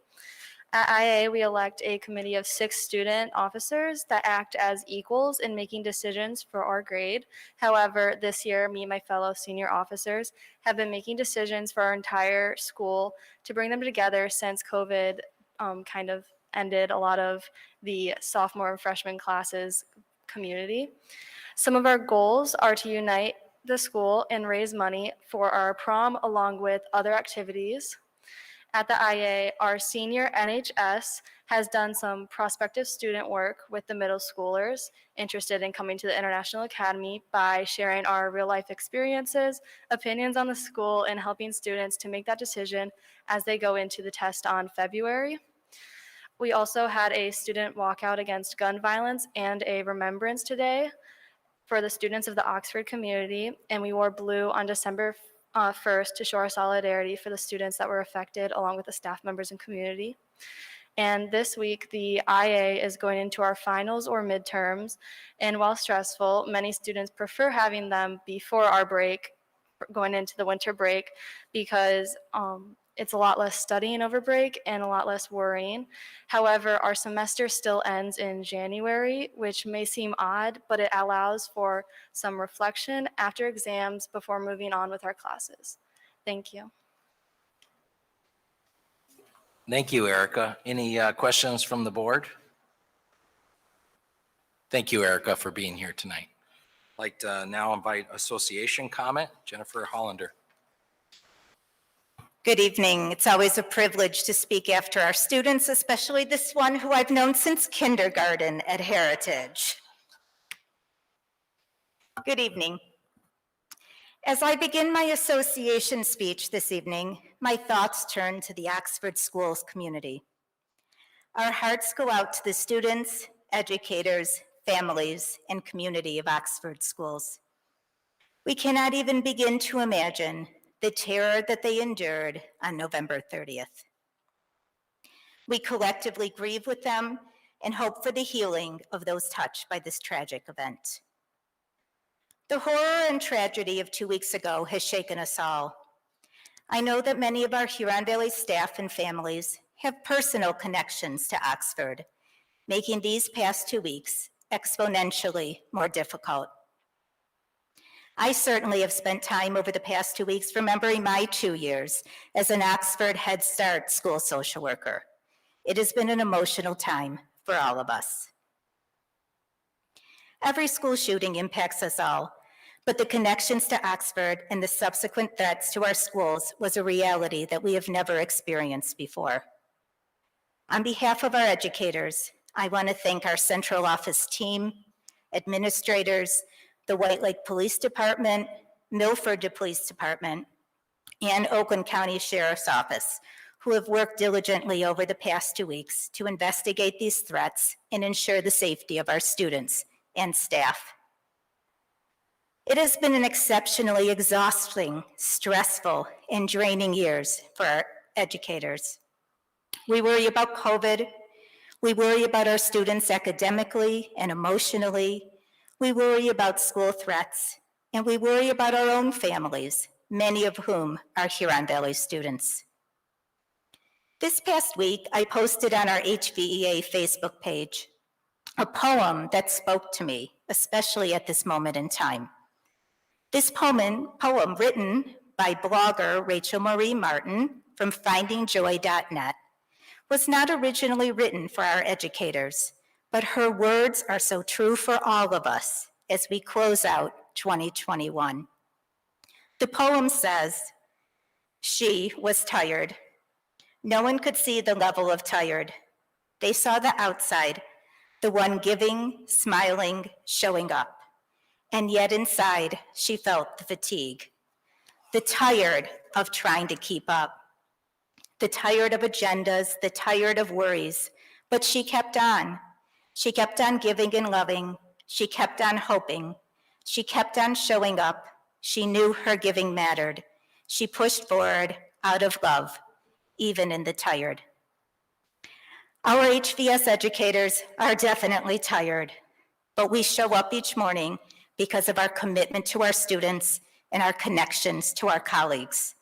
At IA, we elect a committee of 6 student officers that act as equals in making decisions for our grade. However, this year, me and my fellow senior officers have been making decisions for our entire school to bring them together since COVID kind of ended a lot of the sophomore and freshman classes community. Some of our goals are to unite the school and raise money for our prom along with other activities. At the IA, our senior NHS has done some prospective student work with the middle schoolers interested in coming to the International Academy by sharing our real life experiences, opinions on the school, and helping students to make that decision as they go into the test on February. We also had a student walkout against gun violence and a remembrance today for the students of the Oxford community, and we wore blue on December 1st to show our solidarity for the students that were affected, along with the staff members and community. And this week, the IA is going into our finals or midterms, and while stressful, many students prefer having them before our break, going into the winter break, because it's a lot less studying over break and a lot less worrying. However, our semester still ends in January, which may seem odd, but it allows for some reflection after exams before moving on with our classes. Thank you. Thank you, Erica. Any questions from the board? Thank you, Erica, for being here tonight. I'd like to now invite association comment, Jennifer Hollander. Good evening. It's always a privilege to speak after our students, especially this one who I've known since kindergarten at Heritage. Good evening. As I begin my association speech this evening, my thoughts turn to the Oxford Schools community. Our hearts go out to the students, educators, families, and community of Oxford Schools. We cannot even begin to imagine the terror that they endured on November 30th. We collectively grieve with them and hope for the healing of those touched by this tragic event. The horror and tragedy of 2 weeks ago has shaken us all. I know that many of our Huron Valley staff and families have personal connections to Oxford, making these past 2 weeks exponentially more difficult. I certainly have spent time over the past 2 weeks remembering my 2 years as an Oxford Head Start school social worker. It has been an emotional time for all of us. Every school shooting impacts us all, but the connections to Oxford and the subsequent threats to our schools was a reality that we have never experienced before. On behalf of our educators, I want to thank our central office team, administrators, the White Lake Police Department, Milford Police Department, and Oakland County Sheriff's Office, who have worked diligently over the past 2 weeks to investigate these threats and ensure the safety of our students and staff. It has been an exceptionally exhausting, stressful, and draining years for our educators. We worry about COVID. We worry about our students academically and emotionally. We worry about school threats, and we worry about our own families, many of whom are Huron Valley students. This past week, I posted on our HVEA Facebook page a poem that spoke to me, especially at this moment in time. This poem written by blogger Rachel Marie Martin from findingjoy.net, was not originally written for our educators, but her words are so true for all of us as we close out 2021. The poem says, "She was tired. No one could see the level of tired. They saw the outside, the one giving, smiling, showing up. And yet inside, she felt the fatigue, the tired of trying to keep up, the tired of agendas, the tired of worries. But she kept on. She kept on giving and loving. She kept on hoping. She kept on showing up. She knew her giving mattered. She pushed forward out of love, even in the tired." Our HVS educators are definitely tired, but we show up each morning because of our commitment to our students and our connections to our colleagues.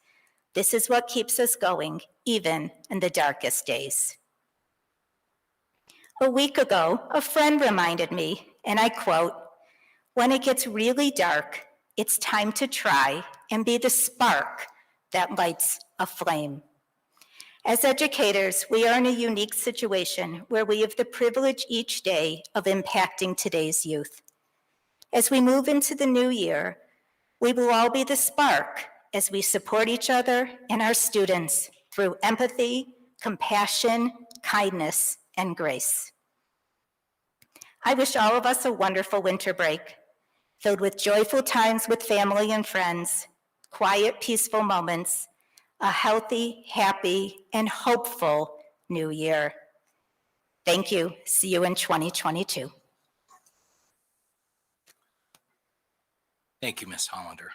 This is what keeps us going, even in the darkest days. A week ago, a friend reminded me, and I quote, "When it gets really dark, it's time to try and be the spark that lights a flame." As educators, we are in a unique situation where we have the privilege each day of impacting today's youth. As we move into the new year, we will all be the spark as we support each other and our students through empathy, compassion, kindness, and grace. I wish all of us a wonderful winter break, filled with joyful times with family and friends, quiet, peaceful moments, a healthy, happy, and hopeful new year. Thank you. See you in 2022. Thank you, Ms. Hollander.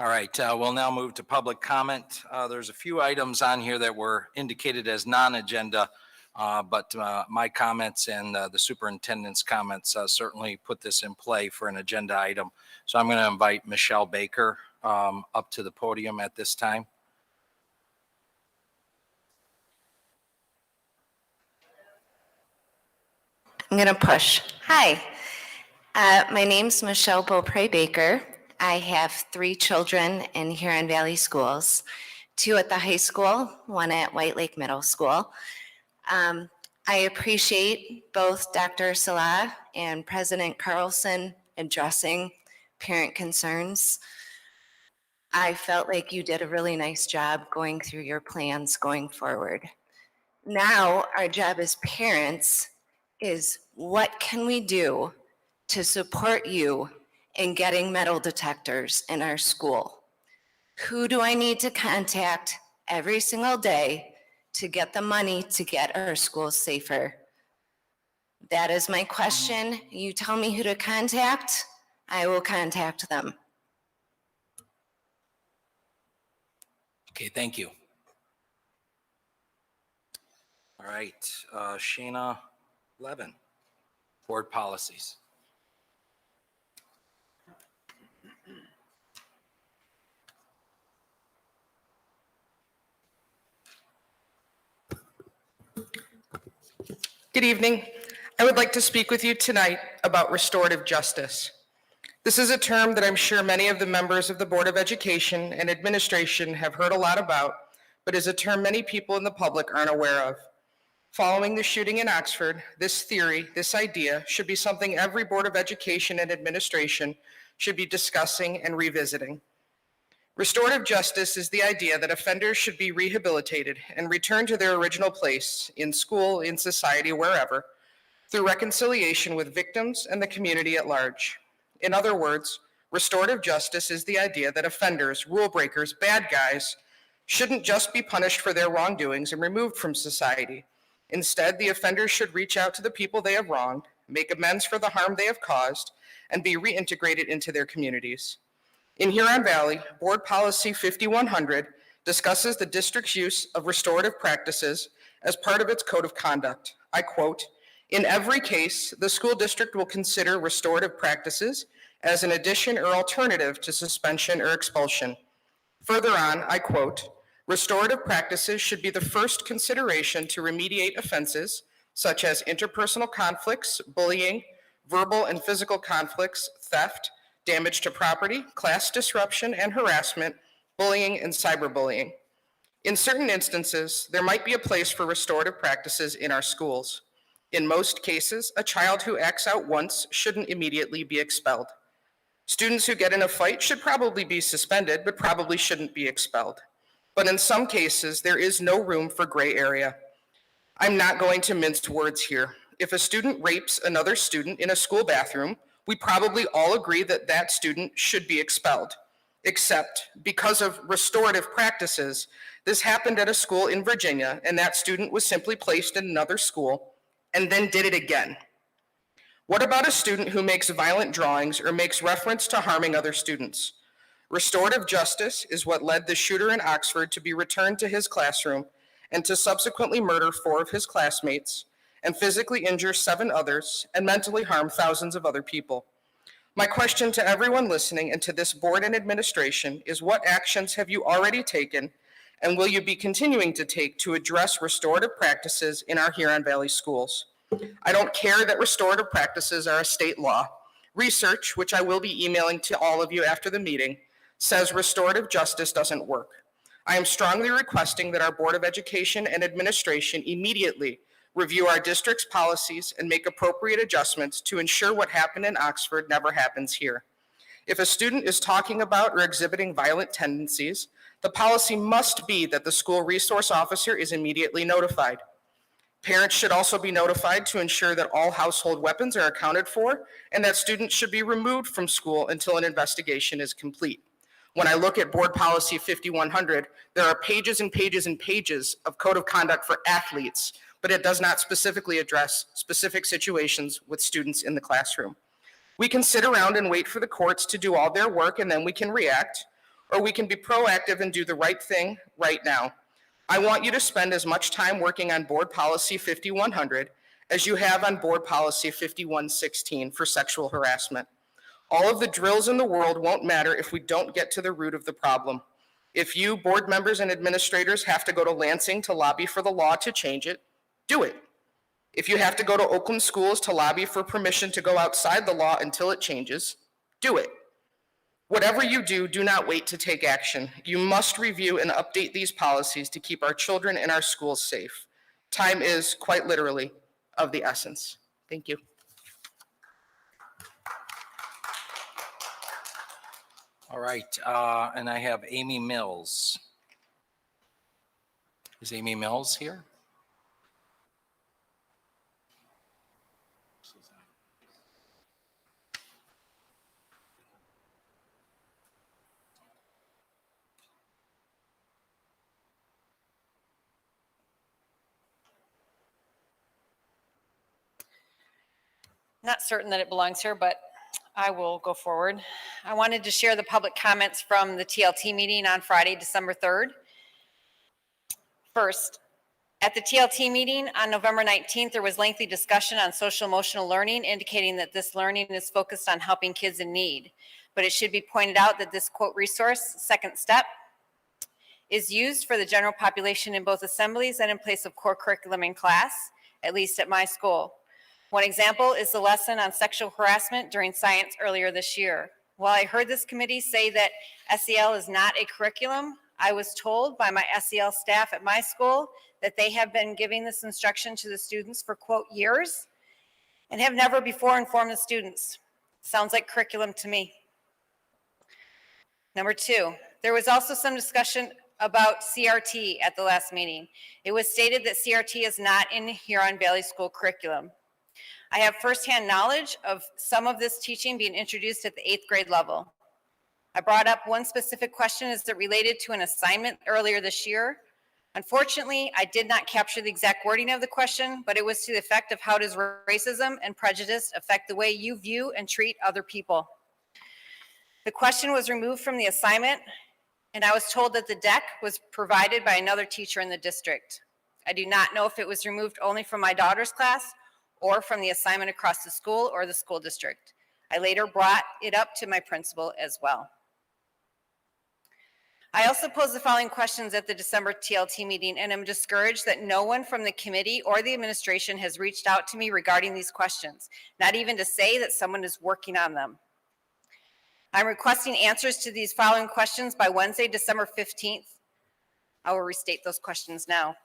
All right, we'll now move to public comment. There's a few items on here that were indicated as non-agenda, but my comments and the superintendent's comments certainly put this in play for an agenda item. So I'm going to invite Michelle Baker up to the podium at this time. I'm going to push. Hi, my name's Michelle Beaupre Baker. I have 3 children in Huron Valley schools, 2 at the high school, 1 at White Lake Middle School. I appreciate both Dr. Salah and President Carlson addressing parent concerns. I felt like you did a really nice job going through your plans going forward. Now, our job as parents is what can we do to support you in getting metal detectors in our school? Who do I need to contact every single day to get the money to get our schools safer? That is my question. You tell me who to contact, I will contact them. Okay, thank you. All right, Shayna Levin, board policies. Good evening. I would like to speak with you tonight about restorative justice. This is a term that I'm sure many of the members of the Board of Education and Administration have heard a lot about, but is a term many people in the public aren't aware of. Following the shooting in Oxford, this theory, this idea, should be something every Board of Education and Administration should be discussing and revisiting. Restorative justice is the idea that offenders should be rehabilitated and returned to their original place in school, in society, wherever, through reconciliation with victims and the community at large. In other words, restorative justice is the idea that offenders, rule breakers, bad guys shouldn't just be punished for their wrongdoings and removed from society. Instead, the offenders should reach out to the people they have wronged, make amends for the harm they have caused, and be reintegrated into their communities. In Huron Valley, Board Policy 5100 discusses the district's use of restorative practices as part of its code of conduct. I quote, "In every case, the school district will consider restorative practices as an addition or alternative to suspension or expulsion." Further on, I quote, Restorative practices should be the first consideration to remediate offenses such as interpersonal conflicts, bullying, verbal and physical conflicts, theft, damage to property, class disruption and harassment, bullying, and cyberbullying. In certain instances, there might be a place for restorative practices in our schools. In most cases, a child who acts out once shouldn't immediately be expelled. Students who get in a fight should probably be suspended, but probably shouldn't be expelled. But in some cases, there is no room for gray area. I'm not going to mince words here. If a student rapes another student in a school bathroom, we probably all agree that that student should be expelled. Except because of restorative practices, this happened at a school in Virginia, and that student was simply placed in another school and then did it again. What about a student who makes violent drawings or makes reference to harming other students? Restorative justice is what led the shooter in Oxford to be returned to his classroom and to subsequently murder 4 of his classmates and physically injure 7 others and mentally harm thousands of other people. My question to everyone listening and to this board and administration is, what actions have you already taken and will you be continuing to take to address restorative practices in our Huron Valley schools? I don't care that restorative practices are a state law. Research, which I will be emailing to all of you after the meeting, says restorative justice doesn't work. I am strongly requesting that our Board of Education and Administration immediately review our district's policies and make appropriate adjustments to ensure what happened in Oxford never happens here. If a student is talking about or exhibiting violent tendencies, the policy must be that the school resource officer is immediately notified. Parents should also be notified to ensure that all household weapons are accounted for and that students should be removed from school until an investigation is complete. When I look at Board Policy 5100, there are pages and pages and pages of code of conduct for athletes, but it does not specifically address specific situations with students in the classroom. We can sit around and wait for the courts to do all their work and then we can react, or we can be proactive and do the right thing right now. I want you to spend as much time working on Board Policy 5100 as you have on Board Policy 5116 for sexual harassment. All of the drills in the world won't matter if we don't get to the root of the problem. If you, board members and administrators, have to go to Lansing to lobby for the law to change it, do it. If you have to go to Oakland schools to lobby for permission to go outside the law until it changes, do it. Whatever you do, do not wait to take action. You must review and update these policies to keep our children and our schools safe. Time is, quite literally, of the essence. Thank you. All right, and I have Amy Mills. Is Amy Mills here? Not certain that it belongs here, but I will go forward. I wanted to share the public comments from the TLT meeting on Friday, December 3rd. First, at the TLT meeting on November 19th, there was lengthy discussion on social emotional learning, indicating that this learning is focused on helping kids in need. But it should be pointed out that this quote resource, Second Step, is used for the general population in both assemblies and in place of core curriculum in class, at least at my school. One example is the lesson on sexual harassment during science earlier this year. While I heard this committee say that SEL is not a curriculum, I was told by my SEL staff at my school that they have been giving this instruction to the students for, quote, years and have never before informed the students. Sounds like curriculum to me. Number 2, there was also some discussion about CRT at the last meeting. It was stated that CRT is not in the Huron Valley School curriculum. I have firsthand knowledge of some of this teaching being introduced at the 8th grade level. I brought up one specific question as it related to an assignment earlier this year. Unfortunately, I did not capture the exact wording of the question, but it was to the effect of how does racism and prejudice affect the way you view and treat other people? The question was removed from the assignment, and I was told that the deck was provided by another teacher in the district. I do not know if it was removed only from my daughter's class or from the assignment across the school or the school district. I later brought it up to my principal as well. I also posed the following questions at the December TLT meeting, and am discouraged that no one from the committee or the administration has reached out to me regarding these questions, not even to say that someone is working on them. I'm requesting answers to these following questions by Wednesday, December 15th. I will restate those questions now.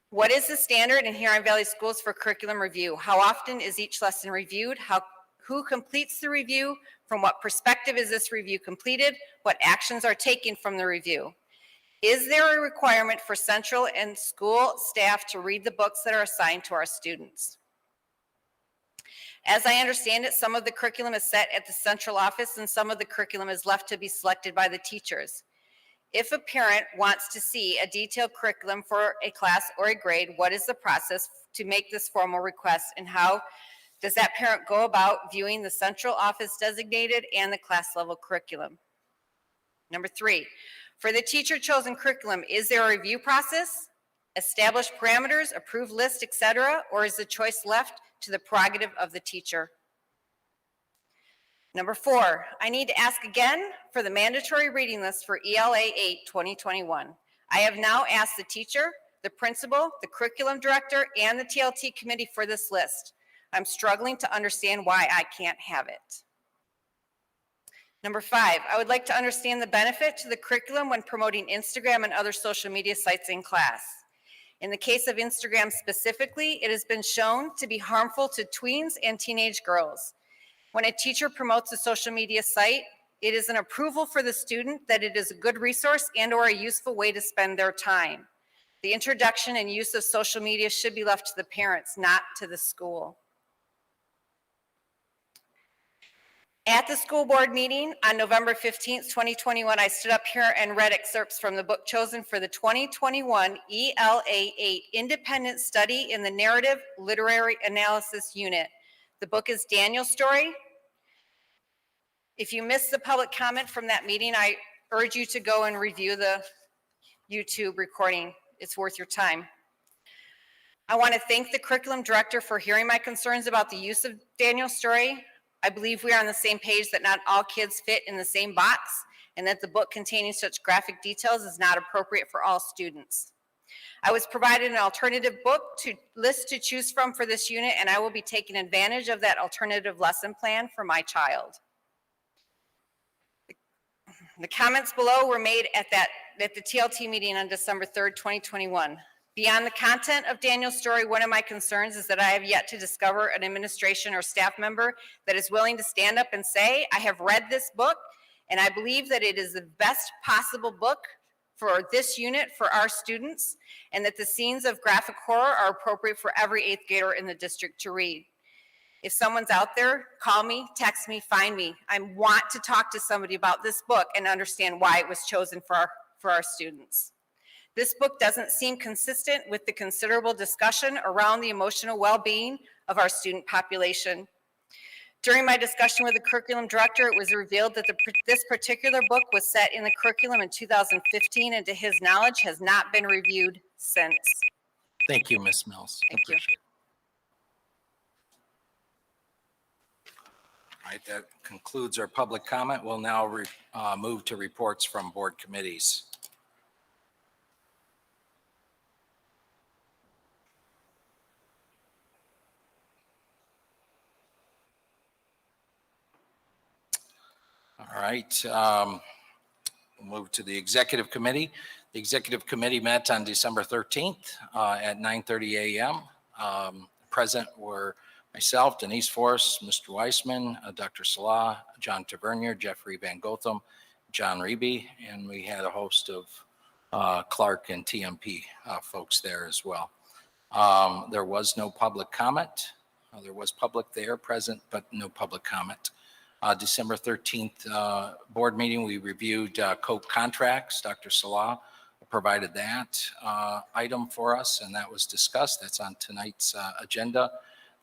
What is the standard in Huron Valley Schools for curriculum review? How often is each lesson reviewed? Who completes the review? From what perspective is this review completed? What actions are taken from the review? Is there a requirement for central and school staff to read the books that are assigned to our students? As I understand it, some of the curriculum is set at the central office and some of the curriculum is left to be selected by the teachers. If a parent wants to see a detailed curriculum for a class or a grade, what is the process to make this formal request, and how does that parent go about viewing the central office designated and the class level curriculum? Number 3, for the teacher chosen curriculum, is there a review process, established parameters, approved list, etc., or is the choice left to the prerogative of the teacher? Number 4, I need to ask again for the mandatory reading list for ELA 8 2021. I have now asked the teacher, the principal, the curriculum director, and the TLT committee for this list. I'm struggling to understand why I can't have it. Number 5, I would like to understand the benefit to the curriculum when promoting Instagram and other social media sites in class. In the case of Instagram specifically, it has been shown to be harmful to tweens and teenage girls. When a teacher promotes a social media site, it is an approval for the student that it is a good resource and/or a useful way to spend their time. The introduction and use of social media should be left to the parents, not to the school. At the school board meeting on November 15th, 2021, I stood up here and read excerpts from the book chosen for the 2021 ELA 8 Independent Study in the Narrative Literary Analysis Unit. The book is Daniel's Story. If you missed the public comment from that meeting, I urge you to go and review the YouTube recording. It's worth your time. I want to thank the curriculum director for hearing my concerns about the use of Daniel's Story. I believe we are on the same page that not all kids fit in the same box, and that the book containing such graphic details is not appropriate for all students. I was provided an alternative book list to choose from for this unit, and I will be taking advantage of that alternative lesson plan for my child. The comments below were made at the TLT meeting on December 3rd, 2021. Beyond the content of Daniel's story, one of my concerns is that I have yet to discover an administration or staff member that is willing to stand up and say, I have read this book, and I believe that it is the best possible book for this unit for our students, and that the scenes of graphic horror are appropriate for every 8th grader in the district to read. If someone's out there, call me, text me, find me. I want to talk to somebody about this book and understand why it was chosen for our students. This book doesn't seem consistent with the considerable discussion around the emotional well-being of our student population. During my discussion with the curriculum director, it was revealed that this particular book was set in the curriculum in 2015, and to his knowledge has not been reviewed since. Thank you, Ms. Mills. Thank you. All right, that concludes our public comment. We'll now move to reports from board committees. All right, we'll move to the executive committee. The executive committee met on December 13th at 9:30 a.m. Present were myself, Denise Forrest, Mr. Weissman, Dr. Salah, John Tavernier, Jeffrey Van Gotham, John Reby, and we had a host of Clark and TMP folks there as well. There was no public comment. There was public there present, but no public comment. December 13th board meeting, we reviewed COPE contracts. Dr. Salah provided that item for us, and that was discussed. That's on tonight's agenda.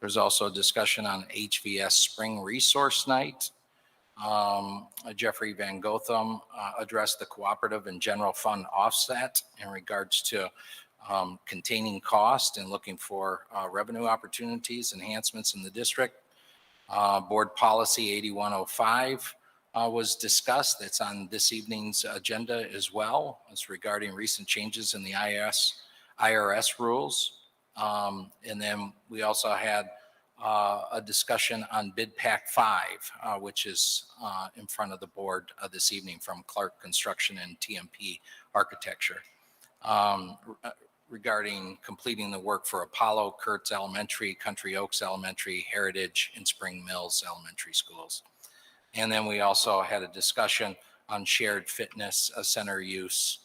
There's also a discussion on HVS Spring Resource Night. Jeffrey Van Gotham addressed the cooperative and general fund offset in regards to containing cost and looking for revenue opportunities, enhancements in the district. Board Policy 8105 was discussed. It's on this evening's agenda as well. It's regarding recent changes in the IRS rules. And then we also had a discussion on Bid Pack 5, which is in front of the board this evening from Clark Construction and TMP Architecture, regarding completing the work for Apollo, Kurtz Elementary, Country Oaks Elementary, Heritage, and Spring Mills Elementary Schools. And then we also had a discussion on shared fitness center use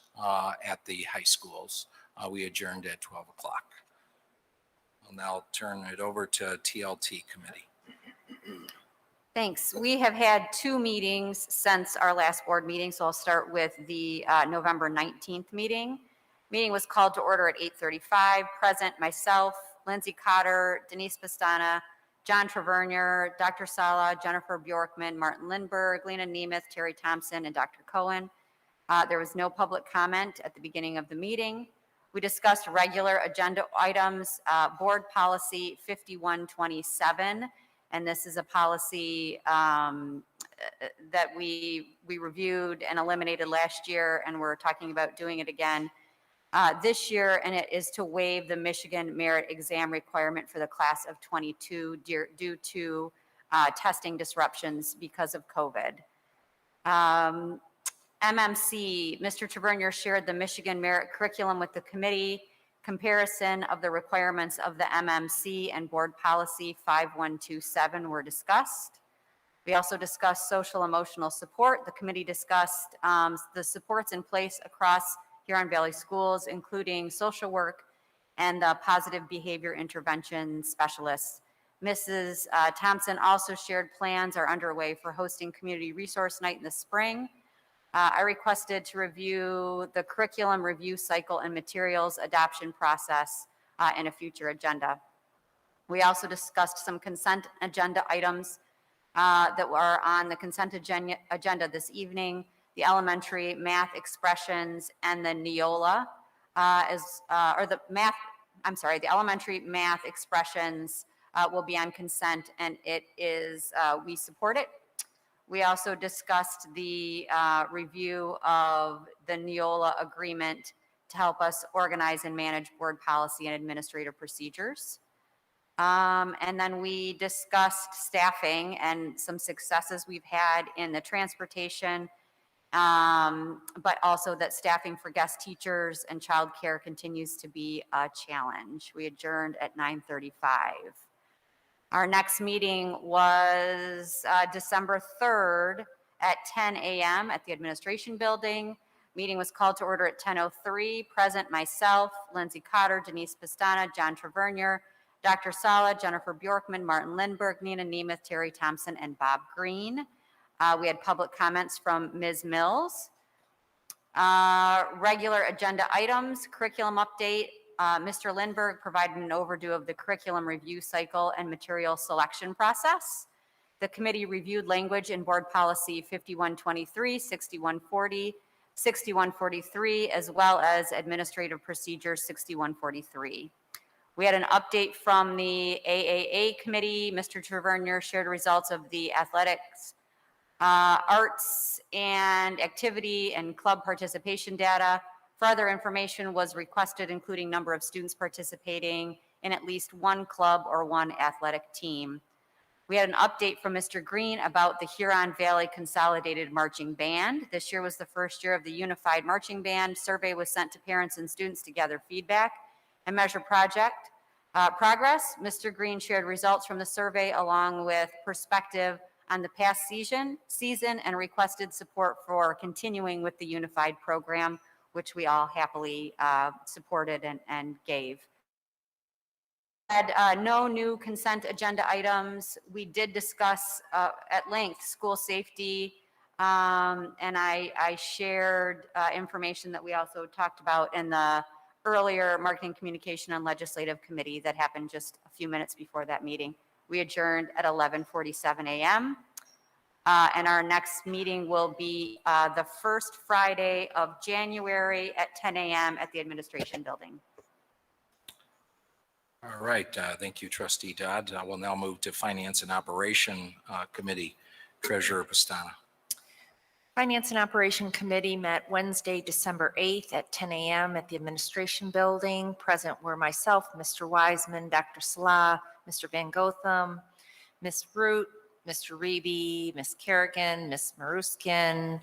at the high schools. We adjourned at 12 o'clock. I'll now turn it over to TLT committee. Thanks. We have had 2 meetings since our last board meeting, so I'll start with the November 19th meeting. Meeting was called to order at 8:35. Present myself, Lindsay Cotter, Denise Pastana, John Trevernier, Dr. Sala, Jennifer Bjorkman, Martin Lindberg, Lena Nemeth, Terry Thompson, and Dr. Cohen. There was no public comment at the beginning of the meeting. We discussed regular agenda items, board policy 5127, and this is a policy that we reviewed and eliminated last year, and we're talking about doing it again this year, and it is to waive the Michigan merit exam requirement for the class of 22 due to testing disruptions because of COVID. MMC, Mr. Tavernier shared the Michigan merit curriculum with the committee. Comparison of the requirements of the MMC and board policy 5127 were discussed. We also discussed social emotional support. The committee discussed the supports in place across Huron Valley schools, including social work and the positive behavior intervention specialists. Mrs. Thompson also shared plans are underway for hosting community resource night in the spring. I requested to review the curriculum review cycle and materials adoption process in a future agenda. We also discussed some consent agenda items that were on the consent agenda this evening, the elementary math expressions and the Neola, the elementary math expressions will be on consent, and it is, we support it. We also discussed the review of the Neola agreement to help us organize and manage board policy and administrative procedures. And then we discussed staffing and some successes we've had in the transportation, but also that staffing for guest teachers and childcare continues to be a challenge. We adjourned at 9:35. Our next meeting was December 3rd at 10 a.m. at the administration building. Meeting was called to order at 10:03. Present myself, Lindsay Cotter, Denise Pastana, John Trevernier, Dr. Sala, Jennifer Bjorkman, Martin Lindberg, Nina Nemeth, Terry Thompson, and Bob Green. We had public comments from Ms. Mills. Regular agenda items, curriculum update. Mr. Lindberg provided an overview of the curriculum review cycle and material selection process. The committee reviewed language in board policy 5123, 6140, 6143, as well as administrative procedure 6143. We had an update from the AAA committee. Mr. Trevernier shared results of the athletics, arts and activity and club participation data. Further information was requested, including number of students participating in at least one club or one athletic team. We had an update from Mr. Green about the Huron Valley Consolidated Marching Band. This year was the first year of the Unified Marching Band. Survey was sent to parents and students to gather feedback and measure progress. Mr. Green shared results from the survey along with perspective on the past season and requested support for continuing with the Unified program, which we all happily supported and gave. Had no new consent agenda items. We did discuss at length school safety, and I shared information that we also talked about in the earlier marketing communication and legislative committee that happened just a few minutes before that meeting. We adjourned at 11:47 a.m. And our next meeting will be the first Friday of January at 10 a.m. at the administration building. All right, thank you, Trustee Dodd. We'll now move to Finance and Operation Committee. Treasurer Pastana. Finance and Operation Committee met Wednesday, December 8th at 10 a.m. at the Administration Building. Present were myself, Mr. Wiseman, Dr. Salah, Mr. Van Gotham, Ms. Root, Mr. Reby, Ms. Kerrigan, Ms. Maruskin,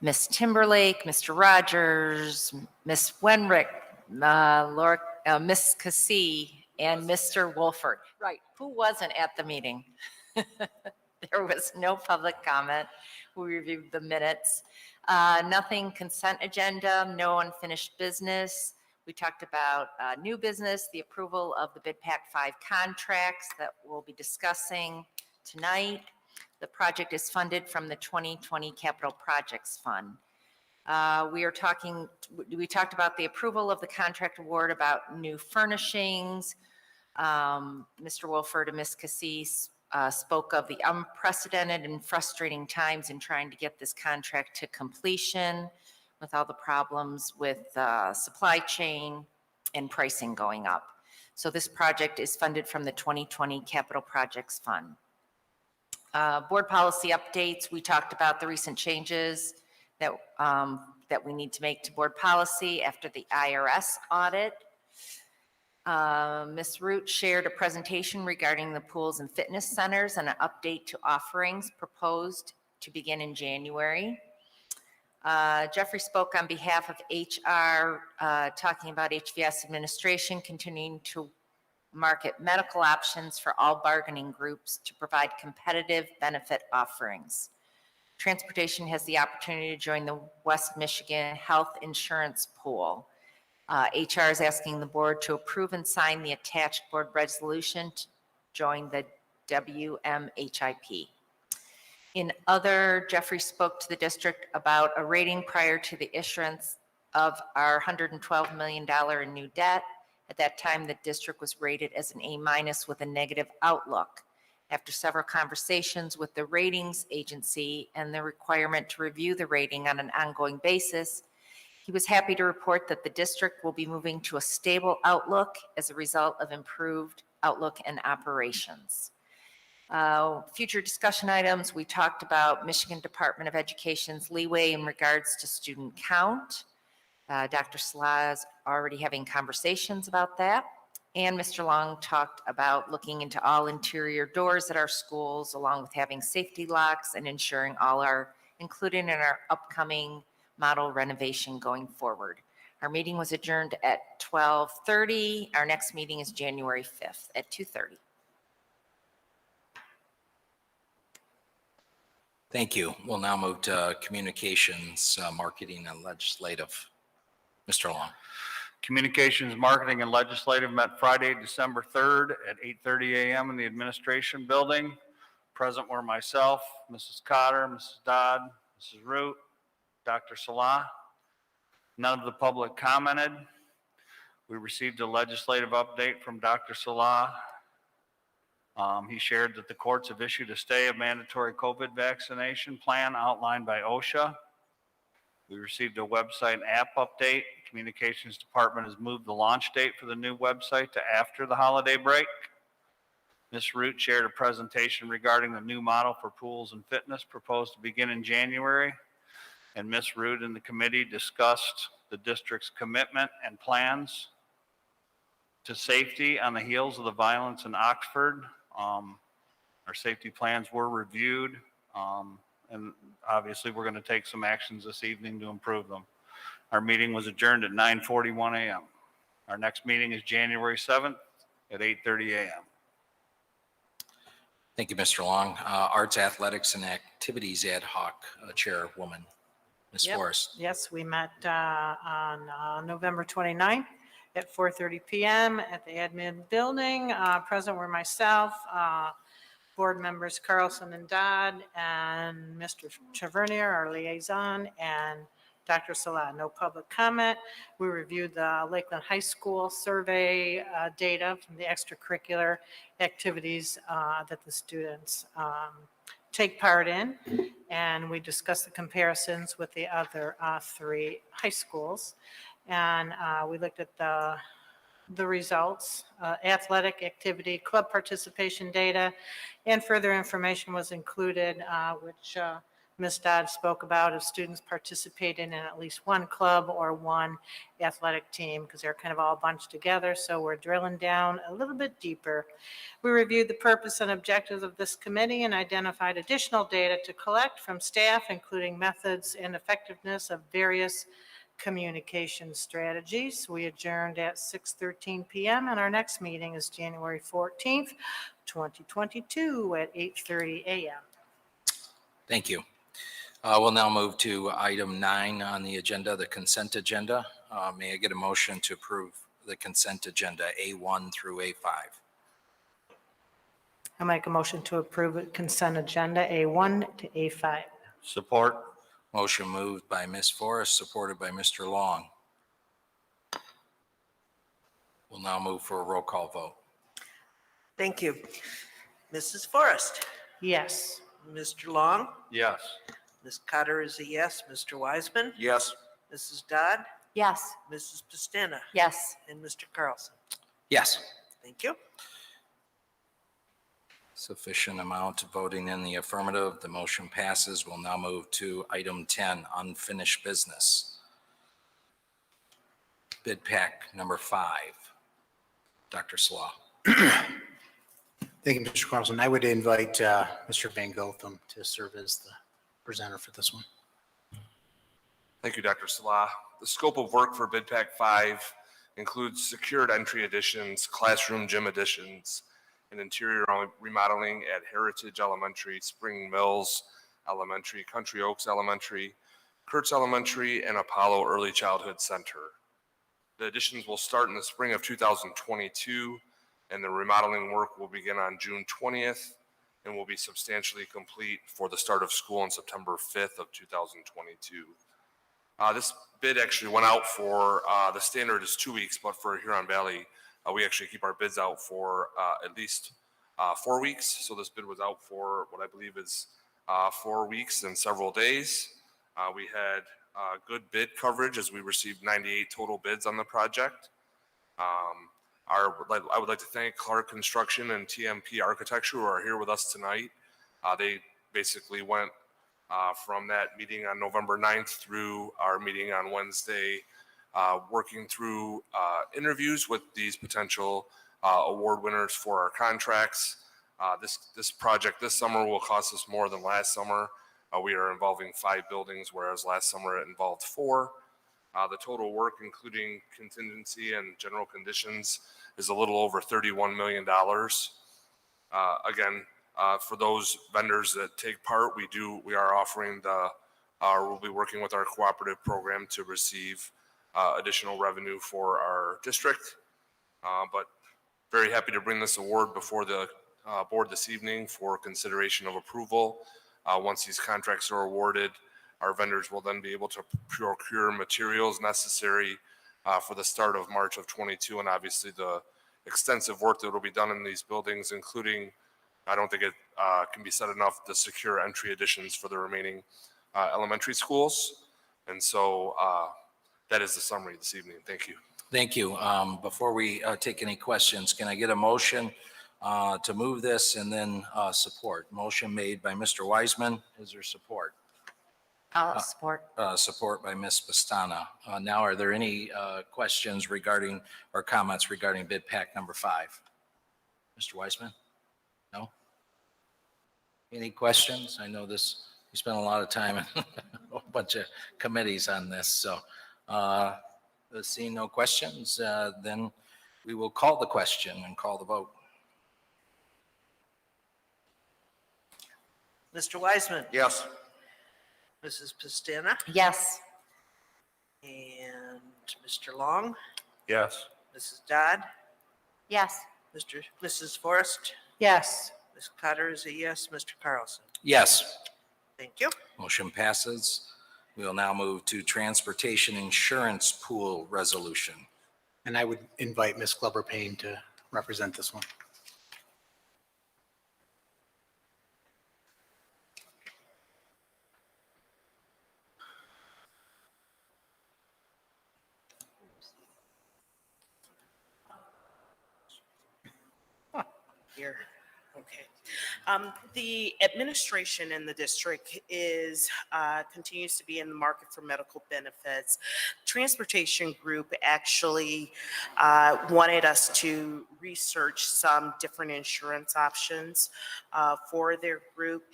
Ms. Timberlake, Mr. Rogers, Ms. Wenrick, Ms. Cassie, and Mr. Wolford. Right, who wasn't at the meeting? There was no public comment. We reviewed the minutes. Nothing consent agenda, no unfinished business. We talked about new business, the approval of the Bid Pack 5 contracts that we'll be discussing tonight. The project is funded from the 2020 Capital Projects Fund. We talked about the approval of the contract award about new furnishings. Mr. Wolford and Ms. Cassis spoke of the unprecedented and frustrating times in trying to get this contract to completion with all the problems with supply chain and pricing going up. So this project is funded from the 2020 Capital Projects Fund. Board policy updates, we talked about the recent changes that we need to make to board policy after the IRS audit. Ms. Root shared a presentation regarding the pools and fitness centers and an update to offerings proposed to begin in January. Jeffrey spoke on behalf of HR, talking about HVS administration continuing to market medical options for all bargaining groups to provide competitive benefit offerings. Transportation has the opportunity to join the West Michigan Health Insurance Pool. HR is asking the board to approve and sign the attached board resolution to join the WMHIP. In other, Jeffrey spoke to the district about a rating prior to the issuance of our $112 million in new debt. At that time, the district was rated as an A- with a negative outlook. After several conversations with the ratings agency and the requirement to review the rating on an ongoing basis, he was happy to report that the district will be moving to a stable outlook as a result of improved outlook and operations. Future discussion items, we talked about Michigan Department of Education's leeway in regards to student count. Dr. Salah is already having conversations about that. And Mr. Long talked about looking into all interior doors at our schools, along with having safety locks and ensuring all are included in our upcoming model renovation going forward. Our meeting was adjourned at 12:30. Our next meeting is January 5th at 2:30. Thank you. We'll now move to communications, marketing, and legislative. Mr. Long. Communications, Marketing, and Legislative met Friday, December 3rd at 8:30 a.m. in the Administration Building. Present were myself, Mrs. Cotter, Mrs. Dodd, Mrs. Root, Dr. Salah. None of the public commented. We received a legislative update from Dr. Salah. He shared that the courts have issued a stay of mandatory COVID vaccination plan outlined by OSHA. We received a website and app update. Communications Department has moved the launch date for the new website to after the holiday break. Ms. Root shared a presentation regarding the new model for pools and fitness proposed to begin in January. And Ms. Root and the committee discussed the district's commitment and plans to safety on the heels of the violence in Oxford. Our safety plans were reviewed, and obviously we're going to take some actions this evening to improve them. Our meeting was adjourned at 9:41 a.m. Our next meeting is January 7th at 8:30 a.m. Thank you, Mr. Long. Arts, Athletics, and Activities Ad Hoc Chairwoman, Ms. Yep. Forrest. Yes, we met on November 29th at 4:30 PM at the admin building. Present were myself, board members Carlson and Dodd, and Mr. Tavernier, our liaison, and Dr. Salah. No public comment. We reviewed the Lakeland High School survey data from the extracurricular activities that the students take part in, and we discussed the comparisons with the other three high schools. And we looked at the results, athletic activity, club participation data, and further information was included, which Ms. Dodd spoke about if students participated in at least one club or one athletic team, because they're kind of all bunched together, so we're drilling down a little bit deeper. We reviewed the purpose and objectives of this committee and identified additional data to collect from staff, including methods and effectiveness of various communication strategies. We adjourned at 6:13 PM, and our next meeting is January 14th, 2022 at 8:30 AM. Thank you. We'll now move to item 9 on the agenda, the consent agenda. May I get a motion to approve the consent agenda A1 through A5? I make a motion to approve the consent agenda A1 to A5. Support. Motion moved by Ms. Forrest, supported by Mr. Long. We'll now move for a roll call vote. Thank you. Mrs. Forrest, Yes. Mr. Long, Yes. Ms. Cotter is a yes, Mr. Wiseman, Yes. Mrs. Dodd, Yes. Mrs. Pastena, Yes. and Mr. Carlson. Yes. Thank you. Sufficient amount of voting in the affirmative. The motion passes. We'll now move to item 10, unfinished business. Bid pack number 5. Dr. Salah. Thank you, Mr. Carlson. I would invite Mr. Van Gotham to serve as the presenter for this one. Thank you, Dr. Salah. The scope of work for Bid Pack 5 includes secured entry additions, classroom gym additions, and interior remodeling at Heritage Elementary, Spring Mills Elementary, Country Oaks Elementary, Kurtz Elementary, and Apollo Early Childhood Center. The additions will start in the spring of 2022, and the remodeling work will begin on June 20th and will be substantially complete for the start of school on September 5th of 2022. This bid actually went out for, the standard is 2 weeks, but for Huron Valley, we actually keep our bids out for at least 4 weeks. So this bid was out for what I believe is 4 weeks and several days. We had good bid coverage as we received 98 total bids on the project. I would like to thank Clark Construction and TMP Architecture who are here with us tonight. They basically went from that meeting on November 9th through our meeting on Wednesday, working through interviews with these potential award winners for our contracts. This project this summer will cost us more than last summer. We are involving 5 buildings, whereas last summer it involved 4. The total work, including contingency and general conditions, is a little over $31 million. Again, for those vendors that take part, we are offering we'll be working with our cooperative program to receive additional revenue for our district. But very happy to bring this award before the board this evening for consideration of approval. Once these contracts are awarded, our vendors will then be able to procure materials necessary for the start of March of 22, and obviously the extensive work that will be done in these buildings, including, I don't think it can be said enough, the secure entry additions for the remaining elementary schools. And so that is the summary this evening. Thank you. Thank you. Before we take any questions, can I get a motion to move this and then support? Motion made by Mr. Wiseman. Is there support? I'll support. Support by Ms. Pastana. Now, are there any questions regarding or comments regarding bid pack number 5? Mr. Wiseman? No? Any questions? I know this, we spent a lot of time and a whole bunch of committees on this. So seeing no questions, then we will call the question and call the vote. Mr. Wiseman, Yes. Mrs. Pastena, Yes. and Mr. Long, Yes. Mrs. Dodd, Yes. Mrs. Forrest, Yes. Ms. Cotter is a yes, Mr. Carlson. Yes. Thank you. Motion passes. We will now move to transportation insurance pool resolution. And I would invite Ms. Glover Payne to represent this one. Here. Okay. The administration in the district continues to be in the market for medical benefits. Transportation Group actually wanted us to research some different insurance options for their group.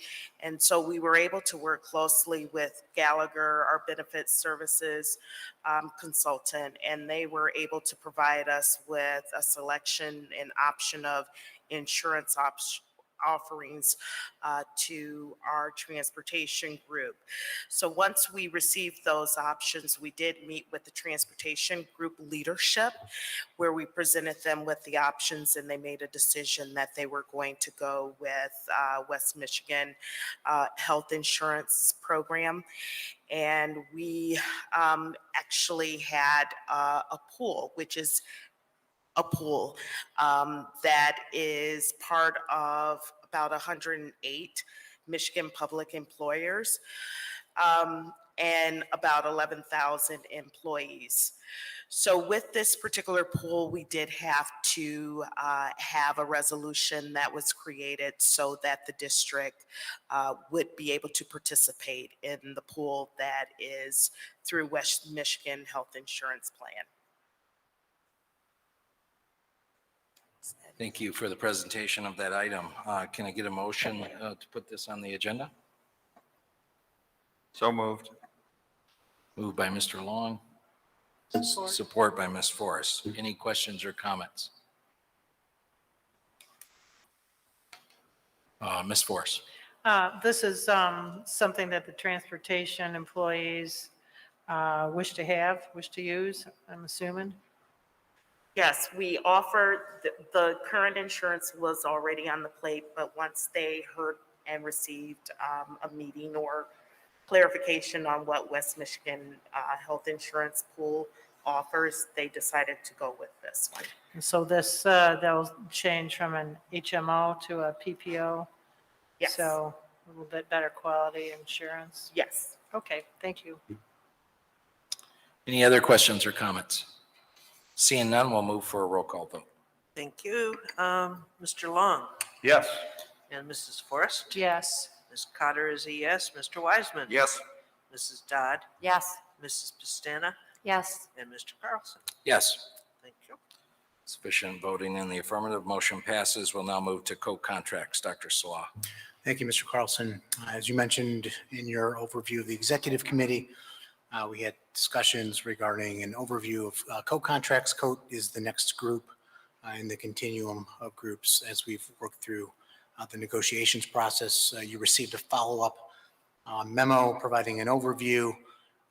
And so we were able to work closely with Gallagher, our benefits services consultant, and they were able to provide us with a selection and option of insurance offerings to our transportation group. So once we received those options, we did meet with the transportation group leadership where we presented them with the options and they made a decision that they were going to go with West Michigan Health Insurance Program. And we actually had a pool, which is a pool that is part of about 108 Michigan public employers and about 11,000 employees. So with this particular pool, we did have to have a resolution that was created so that the district would be able to participate in the pool that is through West Michigan Health Insurance Plan. Thank you for the presentation of that item. Can I get a motion to put this on the agenda? So moved. Moved by Mr. Long. Support. Support by Ms. Forrest. Any questions or comments? Ms. Forrest. This is something that the transportation employees wish to use, I'm assuming. Yes, we offer, the current insurance was already on the plate, but once they heard and received a meeting or clarification on what West Michigan Health Insurance Pool offers, they decided to go with this one. And so this, they'll change from an HMO to a PPO? Yes. So a little bit better quality insurance? Yes. Okay, thank you. Any other questions or comments? Seeing none, we'll move for a roll call vote. Thank you. Mr. Long Yes. and Mrs. Forrest? Yes. Ms. Cotter is a yes. Mr. Wiseman? Yes. Mrs. Dodd? Yes. Mrs. Pastana? Yes. And Mr. Carlson? Yes. Thank you. Sufficient voting in the affirmative. Motion passes. We'll now move to co-contracts. Dr. Salah. Thank you, Mr. Carlson. As you mentioned in your overview of the executive committee, we had discussions regarding an overview of co-contracts. COAT is the next group in the continuum of groups as we've worked through the negotiations process. You received a follow-up memo providing an overview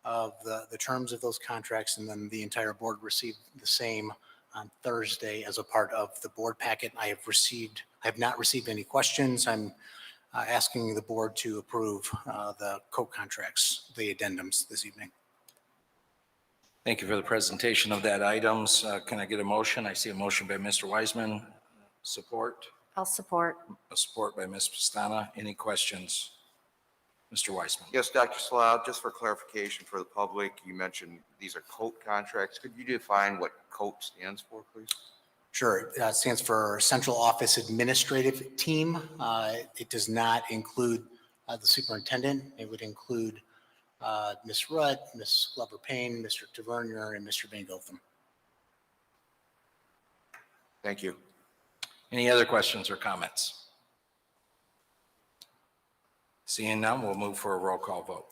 of the terms of those contracts, and then the entire board received the same on Thursday as a part of the board packet. I have not received any questions. I'm asking the board to approve the co-contracts, the addendums this evening. Thank you for the presentation of that items. Can I get a motion? I see a motion by Mr. Wiseman. Support? I'll support. A support by Ms. Pastana. Any questions? Mr. Wiseman. Yes, Dr. Slough, just for clarification for the public, you mentioned these are COAT contracts. Could you define what COAT stands for, please? Sure. It stands for Central Office Administrative Team. It does not include the superintendent. It would include Ms. Rudd, Ms. Glover-Payne, Mr. Tavernier, and Mr. Van Gotham. Thank you. Any other questions or comments? Seeing none, we'll move for a roll call vote.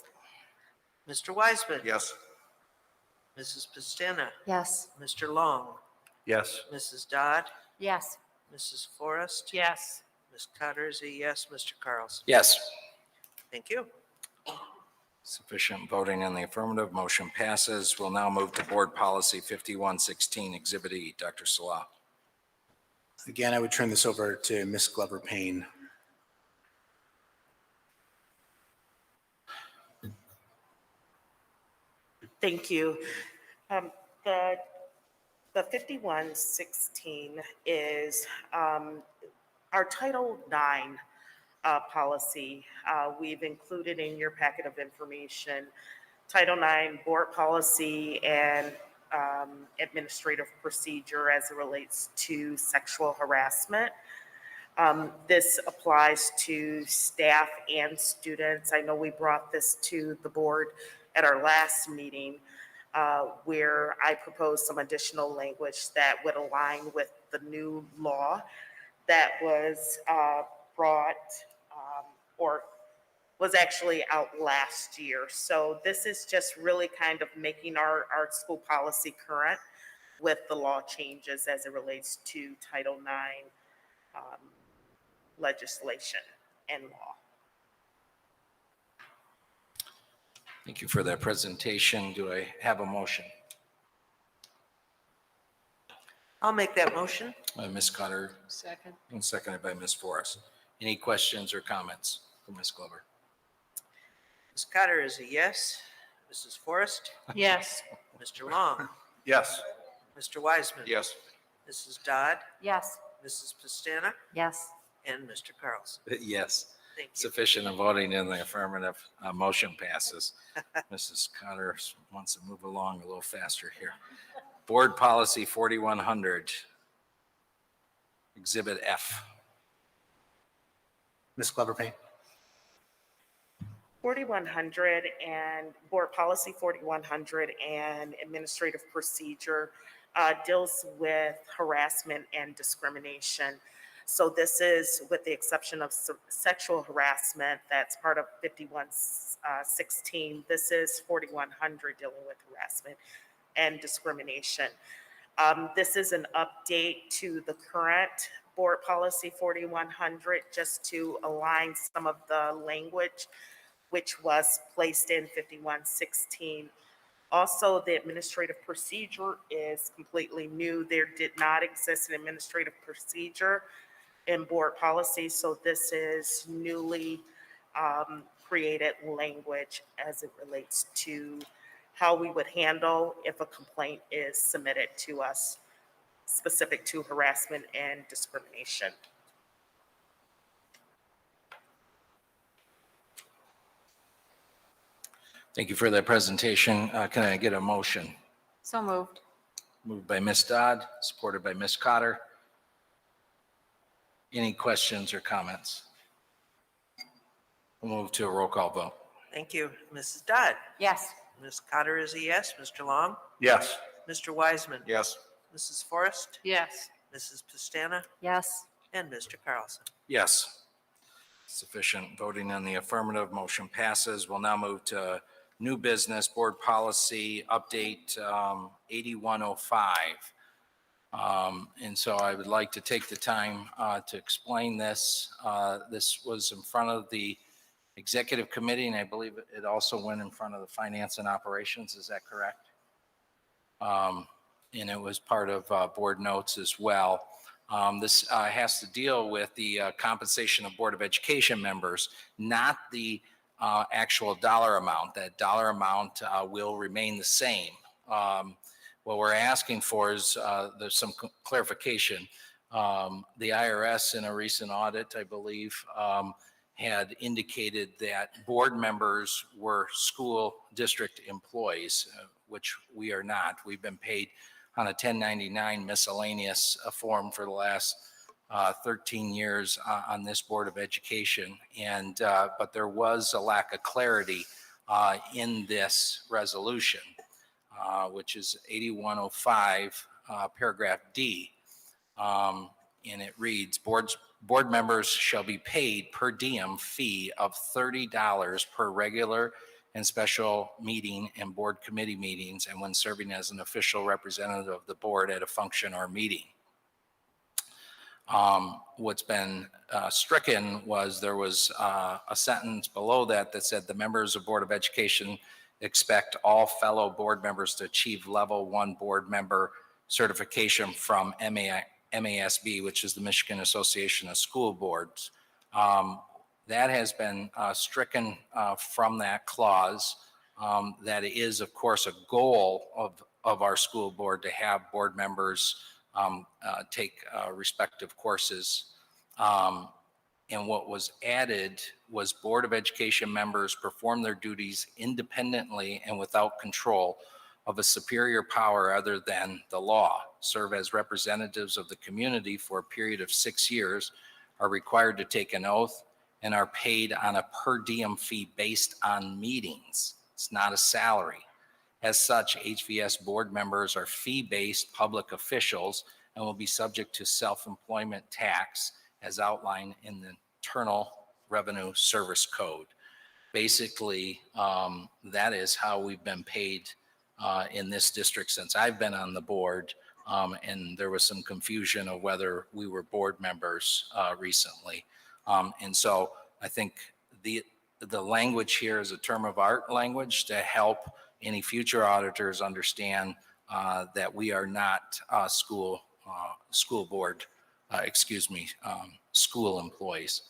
Mr. Wiseman? Yes. Mrs. Pastana? Yes. Mr. Long? Yes. Mrs. Dodd? Yes. Mrs. Forrest? Yes. Ms. Cotter is a yes. Mr. Carlson? Yes. Thank you. Sufficient voting in the affirmative. Motion passes. We'll now move to Board Policy 5116, Exhibit E. Dr. Salah. Again, I would turn this over to Ms. Glover-Payne. Thank you. The 5116 is our Title IX policy. We've included in your packet of information Title IX board policy and administrative procedure as it relates to sexual harassment. This applies to staff and students. I know we brought this to the board at our last meeting, where I proposed some additional language that would align with the new law that was brought or was actually out last year. So this is just really kind of making our school policy current with the law changes as it relates to Title IX legislation and law. Thank you for that presentation. Do I have a motion? I'll make that motion. Ms. Cutter Second. and seconded by Ms. Forrest. Any questions or comments from Ms. Glover? Ms. Cotter is a yes. Mrs. Forrest? Yes. Mr. Long? Yes. Mr. Wiseman? Yes. Mrs. Dodd? Yes. Mrs. Pastana? Yes. And Mr. Carlson. Yes. Thank you. Sufficient of voting in the affirmative. Motion passes. Mrs. Cutter wants to move along a little faster here. Board Policy 4100, Exhibit F. Ms. Glover Payne. 4100 and Board Policy 4100 and Administrative Procedure deals with harassment and discrimination. So this is with the exception of sexual harassment, that's part of 5116. This is 4100 dealing with harassment and discrimination. This is an update to the current Board Policy 4100 just to align some of the language which was placed in 5116. Also, the administrative procedure is completely new. There did not exist an administrative procedure in board policy, so this is newly created language as it relates to how we would handle if a complaint is submitted to us specific to harassment and discrimination. Thank you for that presentation. Can I get a motion? So moved. Moved by Ms. Dodd, supported by Ms. Cotter. Any questions or comments? We'll move to a roll call vote. Thank you. Mrs. Dodd? Yes. Ms. Cotter is a yes. Mr. Long? Yes. Mr. Wiseman? Yes. Mrs. Forrest? Yes. Mrs. Pastana? Yes. And Mr. Carlson. Yes. Sufficient voting in the affirmative. Motion passes. We'll now move to new business, board policy update 8105. And so I would like to take the time to explain this. This was in front of the executive committee, and I believe it also went in front of the finance and operations. Is that correct? And it was part of board notes as well. This has to deal with the compensation of Board of Education members, not the actual dollar amount. That dollar amount will remain the same. What we're asking for is there's some clarification. The IRS in a recent audit, I believe, had indicated that board members were school district employees, which we are not. We've been paid on a 1099 miscellaneous form for the last 13 years on this Board of Education. And but there was a lack of clarity in this resolution, which is 8105, paragraph D. And it reads, board members shall be paid per diem fee of $30 per regular and special meeting and board committee meetings, and when serving as an official representative of the board at a function or meeting. What's been stricken was there was a sentence below that that said the members of Board of Education expect all fellow board members to achieve level 1 board member certification from MASB, which is the Michigan Association of School Boards. That has been stricken from that clause. That is, of course, a goal of our school board to have board members take respective courses. And what was added was Board of Education members perform their duties independently and without control of a superior power other than the law, serve as representatives of the community for a period of 6 years, are required to take an oath and are paid on a per diem fee based on meetings. It's not a salary. As such, HVS board members are fee-based public officials and will be subject to self-employment tax as outlined in the Internal Revenue Service Code. Basically, that is how we've been paid in this district since I've been on the board. And there was some confusion of whether we were board members recently. And so I think the language here is a term of art language to help any future auditors understand that we are not school board, school employees.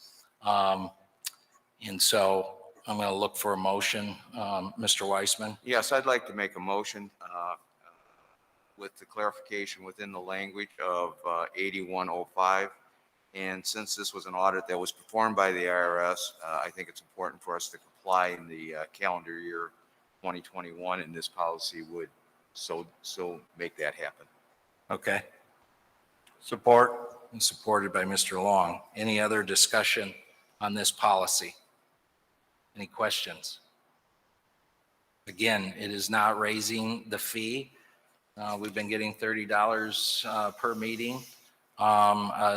And so I'm going to look for a motion. Mr. Weissman? Yes, I'd like to make a motion with the clarification within the language of 8105. And since this was an audit that was performed by the IRS, I think it's important for us to comply in the calendar year 2021, and this policy would so make that happen. Okay. Support. And supported by Mr. Long. Any other discussion on this policy? Any questions? Again, it is not raising the fee. We've been getting $30 per meeting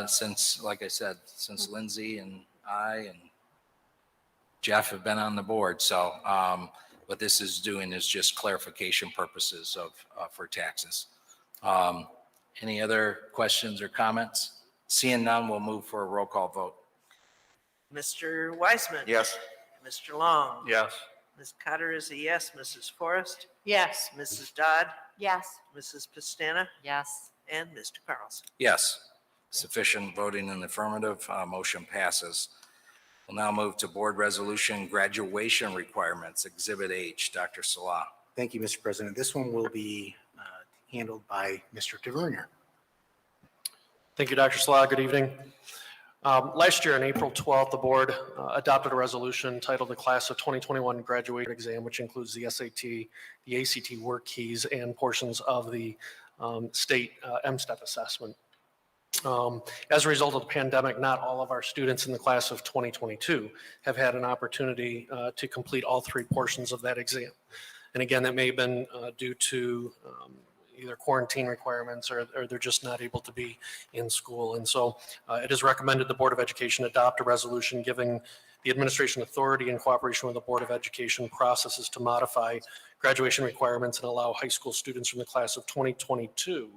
since, like I said, since Lindsay and I and Jeff have been on the board. So what this is doing is just clarification purposes for taxes. Any other questions or comments? Seeing none, we'll move for a roll call vote. Mr. Weissman. Yes. Mr. Long. Yes. Ms. Cotter is a yes. Mrs. Forrest. Yes. Mrs. Dodd. Yes. Mrs. Pastana. Yes. And Mr. Carlson. Yes. Sufficient voting in the affirmative, motion passes. We'll now move to board resolution graduation requirements, Exhibit H. Dr. Salah. Thank you, Mr. President. This one will be handled by Mr. Tavernier. Thank you, Dr. Salah. Good evening. Last year on April 12th, the board adopted a resolution titled the Class of 2021 Graduate Exam, which includes the SAT, the ACT work keys, and portions of the state MSTEP assessment. As a result of the pandemic, not all of our students in the class of 2022 have had an opportunity to complete all three portions of that exam. And again, that may have been due to either quarantine requirements or they're just not able to be in school. And so it is recommended the Board of Education adopt a resolution giving the administration authority in cooperation with the Board of Education processes to modify graduation requirements and allow high school students from the class of 2022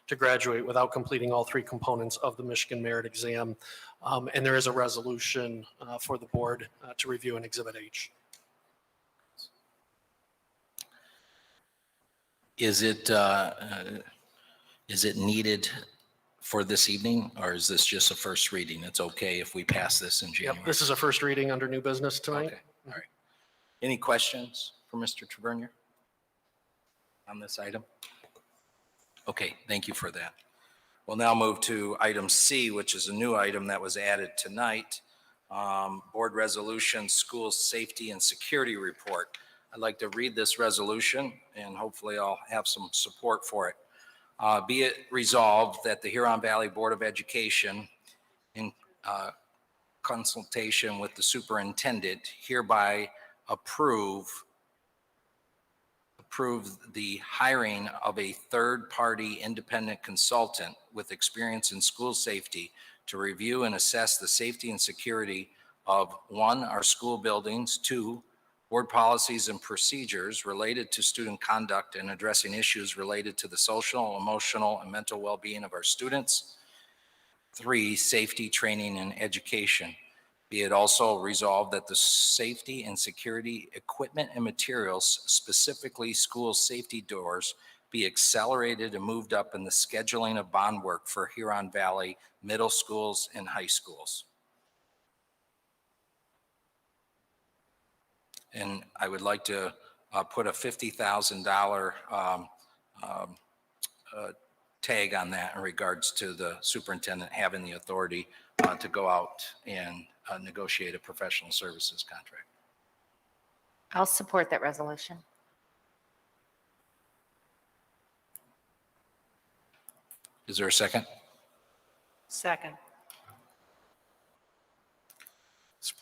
to graduate without completing all three components of the Michigan Merit Exam. And there is a resolution for the board to review in Exhibit H. Is it needed for this evening, or is this just a first reading? It's okay if we pass this in January? Yep, this is a first reading under new business tonight. Okay, all right. Any questions for Mr. Tavernier on this item? Okay, thank you for that. We'll now move to item C, which is a new item that was added tonight. Board Resolution School Safety and Security Report. I'd like to read this resolution and hopefully I'll have some support for it. Be it resolved that the Huron Valley Board of Education, in consultation with the superintendent, hereby approve the hiring of a third-party independent consultant with experience in school safety to review and assess the safety and security of 1, our school buildings, 2, board policies and procedures related to student conduct and addressing issues related to the social, emotional, and mental well-being of our students. 3, safety, training, and education. Be it also resolved that the safety and security equipment and materials, specifically school safety doors, be accelerated and moved up in the scheduling of bond work for Huron Valley middle schools and high schools. And I would like to put a $50,000 tag on that in regards to the superintendent having the authority to go out and negotiate a professional services contract. I'll support that resolution. Is there a second? Second.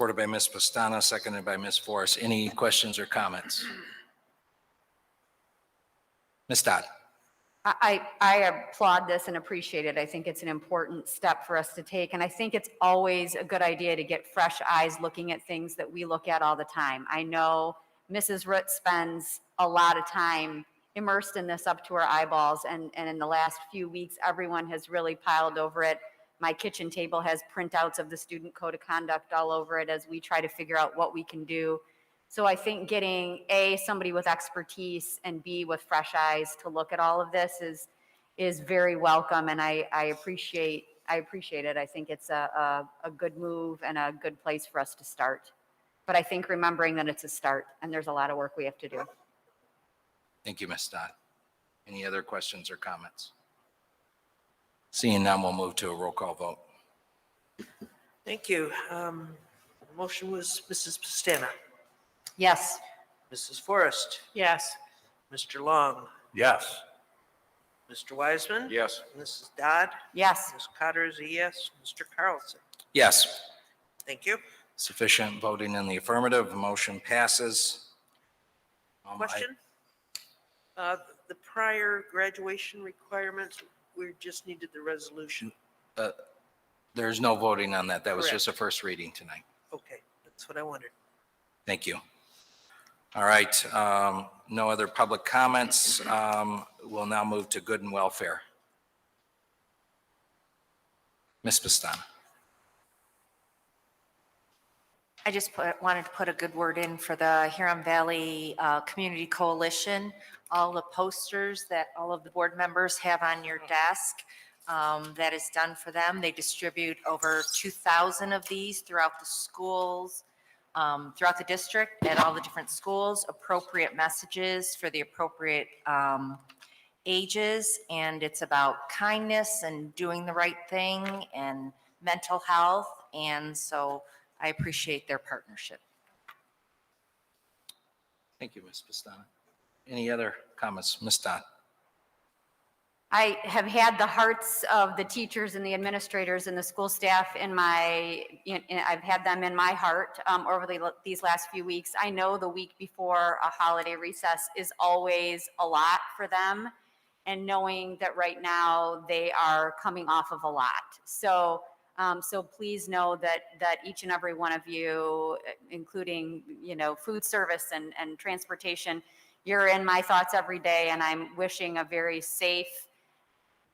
Supported by Ms. Pastana, seconded by Ms. Forrest. Any questions or comments? Ms. Dodd? I applaud this and appreciate it. I think it's an important step for us to take. And I think it's always a good idea to get fresh eyes looking at things that we look at all the time. I know Mrs. Root spends a lot of time immersed in this up to her eyeballs. And in the last few weeks, everyone has really piled over it. My kitchen table has printouts of the student code of conduct all over it as we try to figure out what we can do. So I think getting A, somebody with expertise, and B, with fresh eyes to look at all of this is very welcome, and I appreciate it. I think it's a good move and a good place for us to start. But I think remembering that it's a start, and there's a lot of work we have to do. Thank you, Ms. Dodd. Any other questions or comments? Seeing none, we'll move to a roll call vote. Thank you. The motion was Mrs. Pastana, Yes. Mrs. Forrest, Yes. Mr. Long, Yes. Mr. Wiseman. Yes. Mrs. Dodd, Yes. Ms. Cotter is a yes, Mr. Carlson. Yes. Thank you. Sufficient voting in the affirmative. Motion passes. Question? The prior graduation requirements, we just needed the resolution. There's no voting on that. That was Correct. just a first reading tonight. Okay, that's what I wondered. Thank you. All right, no other public comments. We'll now move to good and welfare. Ms. Pastana. I just wanted to put a good word in for the Huron Valley Community Coalition. All the posters that all of the board members have on your desk, that is done for them. They distribute over 2,000 of these throughout the schools, throughout the district at all the different schools, appropriate messages for the appropriate ages. And it's about kindness and doing the right thing and mental health. And so I appreciate their partnership. Thank you, Ms. Pastana. Any other comments? Ms. Dodd? I have had the hearts of the teachers and the administrators and the school staff I've had them in my heart over these last few weeks. I know the week before a holiday recess is always a lot for them, and knowing that right now they are coming off of a lot. So please know that each and every one of you, including, food service and transportation, you're in my thoughts every day, and I'm wishing a very safe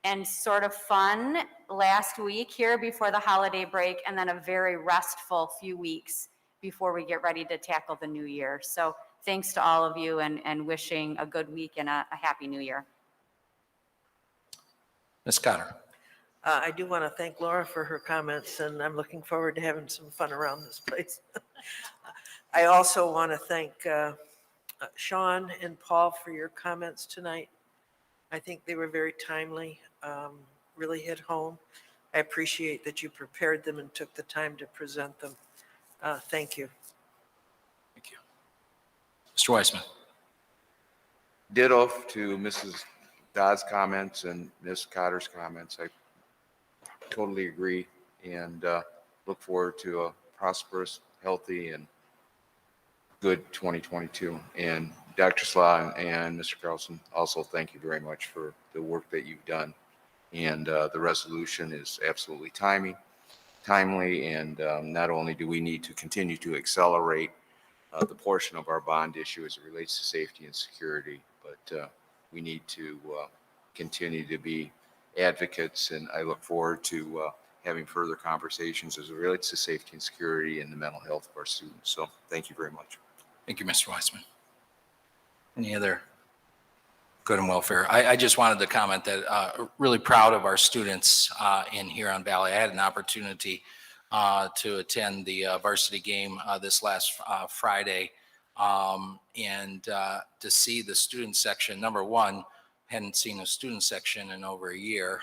and sort of fun last week here before the holiday break, and then a very restful few weeks before we get ready to tackle the new year. So thanks to all of you, and wishing a good week and a happy new year. Ms. Cotter? I do want to thank Laura for her comments, and I'm looking forward to having some fun around this place. I also want to thank Sean and Paul for your comments tonight. I think they were very timely, really hit home. I appreciate that you prepared them and took the time to present them. Thank you. Thank you. Mr. Weissman? Ditto to Mrs. Dodd's comments and Ms. Cotter's comments. I totally agree and look forward to a prosperous, healthy, and good 2022. And Dr. Slaa and Mr. Carlson, also thank you very much for the work that you've done. And the resolution is absolutely timely. And not only do we need to continue to accelerate the portion of our bond issue as it relates to safety and security, but we need to continue to be advocates. And I look forward to having further conversations as it relates to safety and security and the mental health of our students. So thank you very much. Thank you, Mr. Weissman. Any other good and welfare? I just wanted to comment that really proud of our students in Huron Valley. I had an opportunity to attend the varsity game this last Friday, and to see the student section. Number one, hadn't seen a student section in over a year,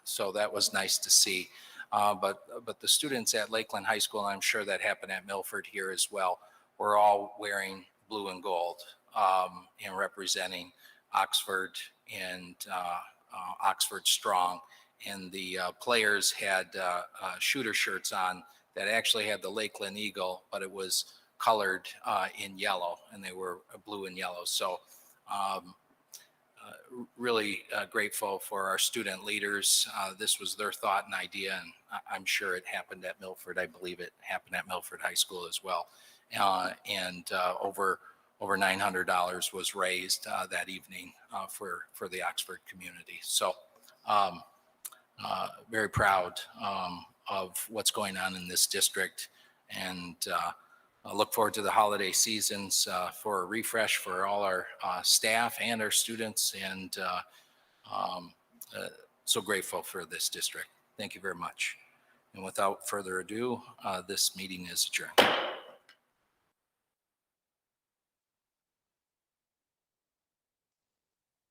so that was nice to see. But the students at Lakeland High School, and I'm sure that happened at Milford here as well, were all wearing blue and gold and representing Oxford and Oxford Strong. And the players had shooter shirts on that actually had the Lakeland Eagle, but it was colored in yellow, and they were blue and yellow. So really grateful for our student leaders. This was their thought and idea, and I'm sure it happened at Milford. I believe it happened at Milford High School as well. And over $900 was raised that evening for the Oxford community. So very proud of what's going on in this district, and I look forward to the holiday seasons for a refresh for all our staff and our students, and so grateful for this district. Thank you very much. And without further ado, this meeting is adjourned.